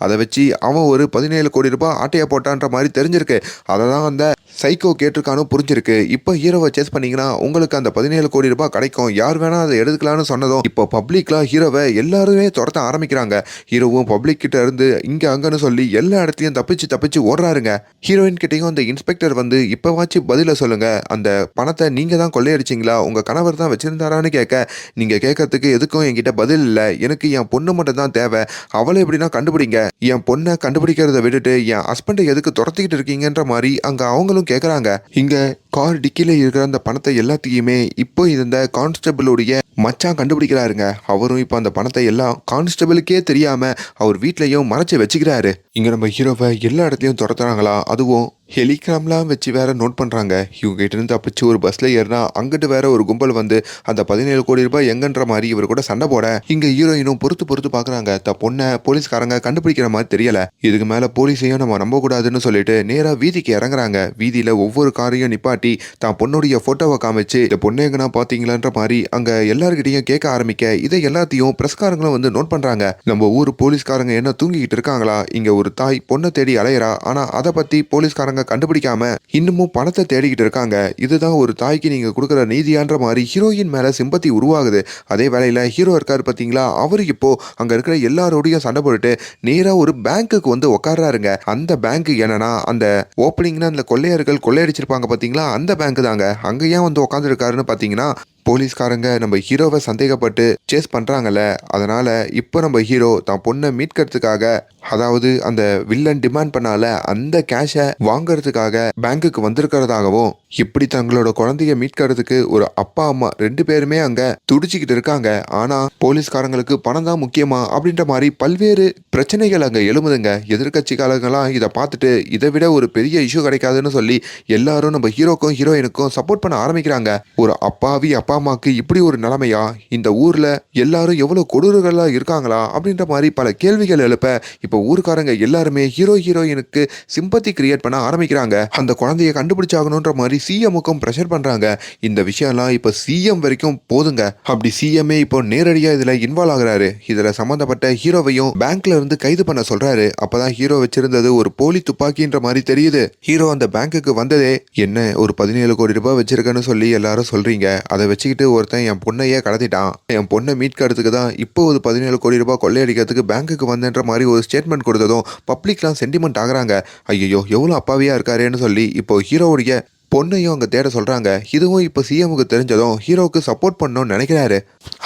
அதை வச்சு அவன் ஒரு 17 கோடி ரூபாய் ஆட்டையை போட்டான்ற மாதிரி தெரிஞ்சிருக்கு. அதை தான் அந்த சைக்கோ கேட்டிருக்கானு புரிஞ்சிருக்கு. இப்போ ஹீரோவை சேஸ் பண்ணீங்கன்னா உங்களுக்கு அந்த 17 கோடி ரூபாய் கிடைக்கும், யார் வேணா அதை எடுத்துக்கலாம்னு சொன்னதும் இப்போ பப்ளிக்லாம் ஹீரோவை எல்லாருமே துரத்த ஆரம்பிக்கிறாங்க. ஹீரோவும் பப்ளிக் கிட்ட இருந்து இங்க அங்கன்னு சொல்லி எல்லா இடத்துலையும் தப்பிச்சு ஓடுறாருங்க. ஹீரோயின் கிட்டையும் அந்த இன்ஸ்பெக்டர் வந்து இப்போவாச்சும் பதில சொல்லுங்க, அந்த பணத்தை நீங்க தான் கொள்ளையடிச்சிங்களா, உங்க கணவர் தான் வச்சிருந்தாரான்னு கேட்க, நீங்க கேட்கறதுக்கு எதுக்கும் என்கிட்ட பதில் இல்லை, எனக்கு என் பொண்ணு மட்டும் தான் தேவை, அவளை எப்படின்னா கண்டுபிடிங்க, என் பொண்ணை கண்டுபிடிக்கிறத விட்டுட்டு என் ஹஸ்பண்டை எதுக்கு துரத்திக்கிட்டு இருக்கீங்கன்ற மாதிரி அங்க அவங்களும் கேட்குறாங்க. இங்க கார் டிக்கில இருக்கிற அந்த பணத்தை எல்லாத்தையுமே இப்போ இந்த கான்ஸ்டபிளுடைய மச்சான் கண்டுபிடிக்கிறாருங்க. அவரும் இப்போ அந்த பணத்தை எல்லாம் கான்ஸ்டபிளுக்கே தெரியாம அவர் வீட்லயும் மறைச்சு வச்சுக்கிறாரு. இங்க நம்ம ஹீரோவை எல்லா இடத்துலயும் துரத்துறாங்களா, அதுவும் ஹெலிகிராம்லாம் வச்சு வேற நோட் பண்றாங்க. இவங்க கிட்ட இருந்து தப்பிச்சு ஒரு பஸ்ல ஏறினா அங்கிட்டு வேற ஒரு கும்பல் வந்து அந்த 17 கோடி ரூபாய் எங்கன்ற மாதிரி இவர் கூட சண்டை போட இங்க ஹீரோயினும் பொறுத்து பாக்குறாங்க. பொண்ணை போலீஸ்காரங்க கண்டுபிடிக்கிற மாதிரி தெரியல. இதுக்கு மேல போலீஸையும் நம்ம நம்ப கூடாதுன்னு சொல்லிட்டு நேரா வீதிக்கு இறங்குறாங்க. வீதியில ஒவ்வொரு காரையும் நிப்பாட்டி தான் பொண்ணுடைய போட்டோவை காமிச்சு இந்த பொண்ணு எங்கன்னா பாத்தீங்களான்ற மாதிரி அங்க எல்லாருக்கிட்டையும் கேட்க ஆரம்பிக்க இதை எல்லாத்தையும் பிரஸ்காரங்களும் வந்து நோட் பண்றாங்க. நம்ம ஊர் போலீஸ்காரங்க என்ன தூங்கிக்கிட்டு இருக்காங்களா, இங்க ஒரு தாய் பொண்ணை தேடி அலையறா, ஆனா அதை பத்தி போலீஸ்காரங்க கண்டுபிடிக்காம இன்னமும் பணத்தை தேடிக்கிட்டு இருக்காங்க. இதுதான் ஒரு தாய்க்கு நீங்க கொடுக்குற நீதியான்ற மாதிரி ஹீரோயின் மேல சிம்பத்தி உருவாகுது. அதே வேளையில ஹீரோ இருக்காரு பாத்தீங்களா, அவரு இப்போ அங்க இருக்கிற எல்லாரோடையும் சண்டை போட்டுட்டு நேரா ஒரு பேங்க்குக்கு வந்து உட்கார்றாருங்க. அந்த பேங்க் என்னன்னா அந்த ஓப்பனிங்னா அந்த கொள்ளையர்கள் கொள்ளையடிச்சிருப்பாங்க பாத்தீங்களா, அந்த பேங்க் தாங்க. அங்க ஏன் வந்து உட்காந்துருக்காருன்னு பாத்தீங்கன்னா, போலீஸ்காரங்க நம்ம ஹீரோவை சந்தேகப்பட்டு சேஸ் பண்றாங்கல்ல, அதனால இப்போ நம்ம ஹீரோ தான் பொண்ணை மீட்கிறதுக்காக, அதாவது அந்த வில்லன் டிமாண்ட் பண்ணால அந்த கேஷை வாங்கறதுக்காக பேங்க்குக்கு வந்திருக்கிறதாகவும், இப்படி தங்களோட குழந்தைய மீட்கிறதுக்கு ஒரு அப்பா அம்மா 2 பேருமே அங்க துடிச்சுக்கிட்டு இருக்காங்க. ஆனா போலீஸ்காரங்களுக்கு பணம் தான் முக்கியமா அப்படின்ற மாதிரி பல்வேறு பிரச்சனைகள் அங்க எழுமுதுங்க. எதிர்கட்சிக்காரங்களாம் இதை பார்த்துட்டு இதை விட ஒரு பெரிய இஷ்யூ கிடைக்காதுன்னு சொல்லி எல்லாரும் நம்ம ஹீரோக்கும் ஹீரோயினுக்கும் சப்போர்ட் பண்ண ஆரம்பிக்கிறாங்க. ஒரு அப்பாவி அப்பா அம்மாக்கு இப்படி ஒரு நிலைமையா, இந்த ஊர்ல எல்லாரும் எவ்வளவு கொடூரங்களா இருக்காங்களா அப்படின்ற மாதிரி பல கேள்விகள் எழுப்ப இப்போ ஊருக்காரங்க எல்லாருமே ஹீரோயினுக்கு சிம்பத்தி கிரியேட் பண்ண ஆரம்பிக்கிறாங்க. அந்த குழந்தைய கண்டுபிடிச்சாகணுன்ற மாதிரி சிஎம்முக்கும் ப்ரெஷர் பண்றாங்க. இந்த விஷயம்லாம் இப்போ சிஎம் வரைக்கும் போதுங்க. அப்படி சிஎம்ஏ இப்போ நேரடியா இதுல இன்வால்வ் ஆகுறாரு. இதுல சம்பந்தப்பட்ட ஹீரோவையும் பேங்க்ல இருந்து கைது பண்ண சொல்றாரு. அப்பதான் ஹீரோ வச்சிருந்தது ஒரு போலி துப்பாக்கின்ற மாதிரி தெரியுது. ஹீரோ அந்த பேங்க்குக்கு வந்ததே என்ன ஒரு 17 கோடி ரூபாய் வச்சிருக்கன்னு சொல்லி எல்லாரும் சொல்றீங்க, அதை வச்சுக்கிட்டு ஒருத்தன் என் பொண்ணையே கடத்திட்டான், என் பொண்ணை மீட்கிறதுக்கு தான் இப்போ ஒரு 17 கோடி ரூபாய் கொள்ளையடிக்கிறதுக்கு பேங்க்குக்கு வந்தேன்ற மாதிரி ஒரு ஸ்டேட்மெண்ட் கொடுத்ததும் பப்ளிக்லாம் சென்டிமெண்ட் ஆகுறாங்க. ஐயோ எவ்வளவு அப்பாவியா இருக்காருன்னு சொல்லி இப்போ ஹீரோவுடைய பொண்ணையும் அங்கே தேட சொல்கிறாங்க. இதுவும் இப்போ சிஎம்முக்கு தெரிஞ்சதும் ஹீரோவுக்கு சப்போர்ட் பண்ணணும்னு நினைக்கிறாரு.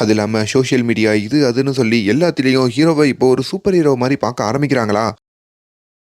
அது இல்லாமல் சோஷியல் மீடியா இது அதுன்னு சொல்லி எல்லாத்துலேயும் ஹீரோவை இப்போ ஒரு சூப்பர் ஹீரோ மாதிரி பார்க்க ஆரம்பிக்கிறாங்களா.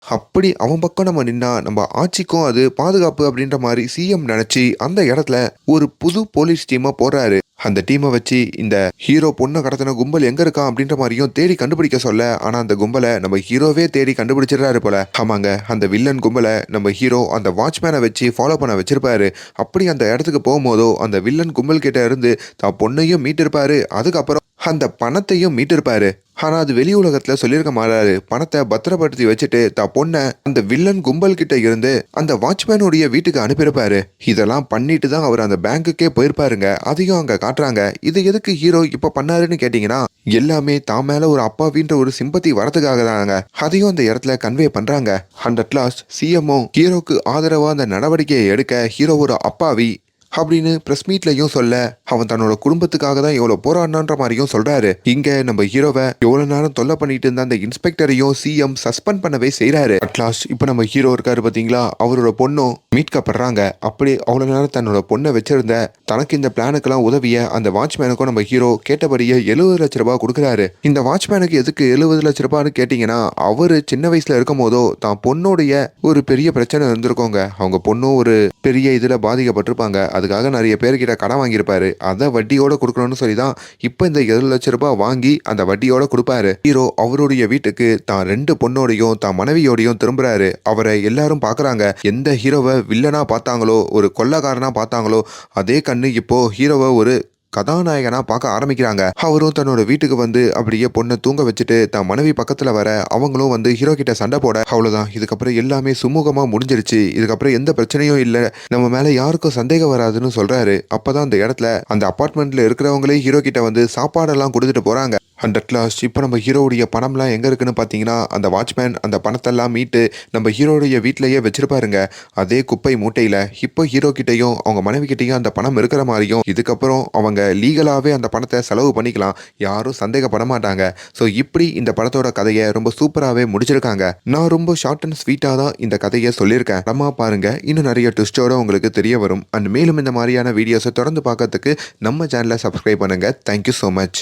அப்படி அவன் பக்கம் நம்ம நின்னா நம்ம ஆட்சிக்கும் அது பாதுகாப்பு அப்படின்ற மாதிரி சிஎம் நினைச்சு அந்த இடத்துல ஒரு புது போலீஸ் டீமை போடுறாரு. அந்த டீமை வச்சு இந்த ஹீரோ பொண்ணை கடத்தின கும்பல் எங்க இருக்கான் அப்படின்ற மாதிரியும் தேடி கண்டுபிடிக்க சொல்ல, ஆனா அந்த கும்பலை நம்ம ஹீரோவே தேடி கண்டுபிடிச்சிடறாரு போல. ஆமாங்க, அந்த வில்லன் கும்பலை நம்ம ஹீரோ அந்த வாட்ச்மேனை வச்சு ஃபாலோ பண்ண வச்சிருப்பாரு. அப்படி அந்த இடத்துக்கு போகும்போதோ அந்த வில்லன் கும்பல் கிட்ட இருந்து தான் பொண்ணையும் மீட்டிருப்பாரு. அதுக்கப்புறம் அந்த பணத்தையும் மீட்டிருப்பாரு. ஆனா அது வெளி உலகத்துல சொல்லியிருக்க மாட்டாரு. பணத்தை பத்திரப்படுத்தி வச்சுட்டு தான் பொண்ண அந்த வில்லன் கும்பல் கிட்ட இருந்து அந்த வாட்ச்மேனுடைய வீட்டுக்கு அனுப்பியிருப்பாரு. இதெல்லாம் பண்ணிட்டு தான் அவர் அந்த பேங்குக்கே போயிருப்பாருங்க. அதையும் அங்க காட்டுறாங்க. இது எதுக்கு ஹீரோ இப்ப பண்ணாருன்னு கேட்டீங்கன்னா, எல்லாமே தான் மேல ஒரு அப்பாவின்ற ஒரு சிம்பத்தி வரதுக்காக தாங்க. அதையும் அந்த இடத்துல கன்வே பண்றாங்க. அண்ட் அட் லாஸ்ட் சிஎம்ஓ ஹீரோக்கு ஆதரவா அந்த நடவடிக்கையை எடுக்க ஹீரோ ஒரு அப்பாவி அப்படின்னு பிரஸ் மீட்லயும் சொல்ல, அவன் தன்னோட குடும்பத்துக்காக தான் எவ்வளவு போராடினான்ற மாதிரியும் சொல்றாரு. இங்க நம்ம ஹீரோவை எவ்வளவு நேரம் தொல்லை பண்ணிட்டு இருந்த அந்த இன்ஸ்பெக்டரையும் சிஎம் சஸ்பெண்ட் பண்ணவே செய்யறாரு. அட்லாஸ்ட் இப்ப நம்ம ஹீரோ இருக்காரு பாத்தீங்களா, அவரோட பொண்ணும் மீட்கப்படுறாங்க. அப்படி அவ்வளவு நேரம் தன்னோட பொண்ணை வச்சிருந்த தனக்கு இந்த பிளானுக்கெல்லாம் உதவிய அந்த வாட்ச்மேனுக்கும் நம்ம ஹீரோ கேட்டபடியே 70 லட்ச ரூபாய் கொடுக்குறாரு. இந்த வாட்ச்மேனுக்கு எதுக்கு 70 லட்ச ரூபான்னு கேட்டீங்கன்னா, அவரு சின்ன வயசுல இருக்கும் போதோ தான் பொண்ணுடைய ஒரு பெரிய பிரச்சனை இருந்திருக்கோங்க. அவங்க பொண்ணும் ஒரு பெரிய இதுல பாதிக்கப்பட்டிருப்பாங்க. அதுக்காக நிறைய பேர்கிட்ட கடன் வாங்கியிருப்பாரு. அதை வட்டியோட கொடுக்கணும்னு சொல்லி தான் இப்போ இந்த 7 லட்ச ரூபாய் வாங்கி அந்த வட்டியோட கொடுப்பாரு. ஹீரோ அவருடைய வீட்டுக்கு தான் 2 பொண்ணோடையும் தான் மனைவியோடையும் திரும்புறாரு. அவரை எல்லாரும் பாக்குறாங்க. எந்த ஹீரோவை வில்லனா பார்த்தாங்களோ, ஒரு கொள்ளக்காரனா பார்த்தாங்களோ, அதே கண்ணு இப்போ ஹீரோவை ஒரு கதாநாயகனா பார்க்க ஆரம்பிக்கிறாங்க. அவரும் தன்னோட வீட்டுக்கு வந்து அப்படியே பொண்ணை தூங்க வச்சுட்டு தான் மனைவி பக்கத்துல வர அவங்களும் வந்து ஹீரோ கிட்ட சண்டை போட, அவ்வளவுதான், இதுக்கப்புறம் எல்லாமே சுமூகமா முடிஞ்சிருச்சு, இதுக்கப்புறம் எந்த பிரச்சனையும் இல்ல, நம்ம மேல யாருக்கும் சந்தேகம் வராதுன்னு சொல்றாரு. அப்பதான் அந்த இடத்துல அந்த அபார்ட்மெண்ட்ல இருக்கிறவங்களே ஹீரோ கிட்ட வந்து சாப்பாடெல்லாம் கொடுத்துட்டு போறாங்க. அண்ட் அட் லாஸ்ட் இப்போ நம்ம ஹீரோவுடைய பணம்லாம் எங்கே இருக்குன்னு பார்த்தீங்கன்னா, அந்த வாட்ச்மேன் அந்த பணத்தெல்லாம் மீட்டு நம்ம ஹீரோடைய வீட்டிலேயே வச்சிருப்பாருங்க. அதே குப்பை மூட்டையில் இப்போ ஹீரோ கிட்டையும் அவங்க மனைவி கிட்டையும் அந்த பணம் இருக்கிற மாதிரியும், இதுக்கப்புறம் அவங்க லீகலாகவே அந்த பணத்தை செலவு பண்ணிக்கலாம், யாரும் சந்தேகப்பட மாட்டாங்க. ஸோ இப்படி இந்த படத்தோட கதையை ரொம்ப சூப்பராகவே முடிச்சிருக்காங்க. நான் ரொம்ப ஷார்ட் அண்ட் ஸ்வீட்டாக தான் இந்த கதையை சொல்லியிருக்கேன். நம்ம பாருங்க, இன்னும் நிறைய ட்விஸ்டோட உங்களுக்கு தெரிய வரும். அண்ட் மேலும் இந்த மாதிரியான வீடியோஸை தொடர்ந்து பார்க்கறதுக்கு நம்ம சேனலை சப்ஸ்கிரைப் பண்ணுங்க. Thank you so much.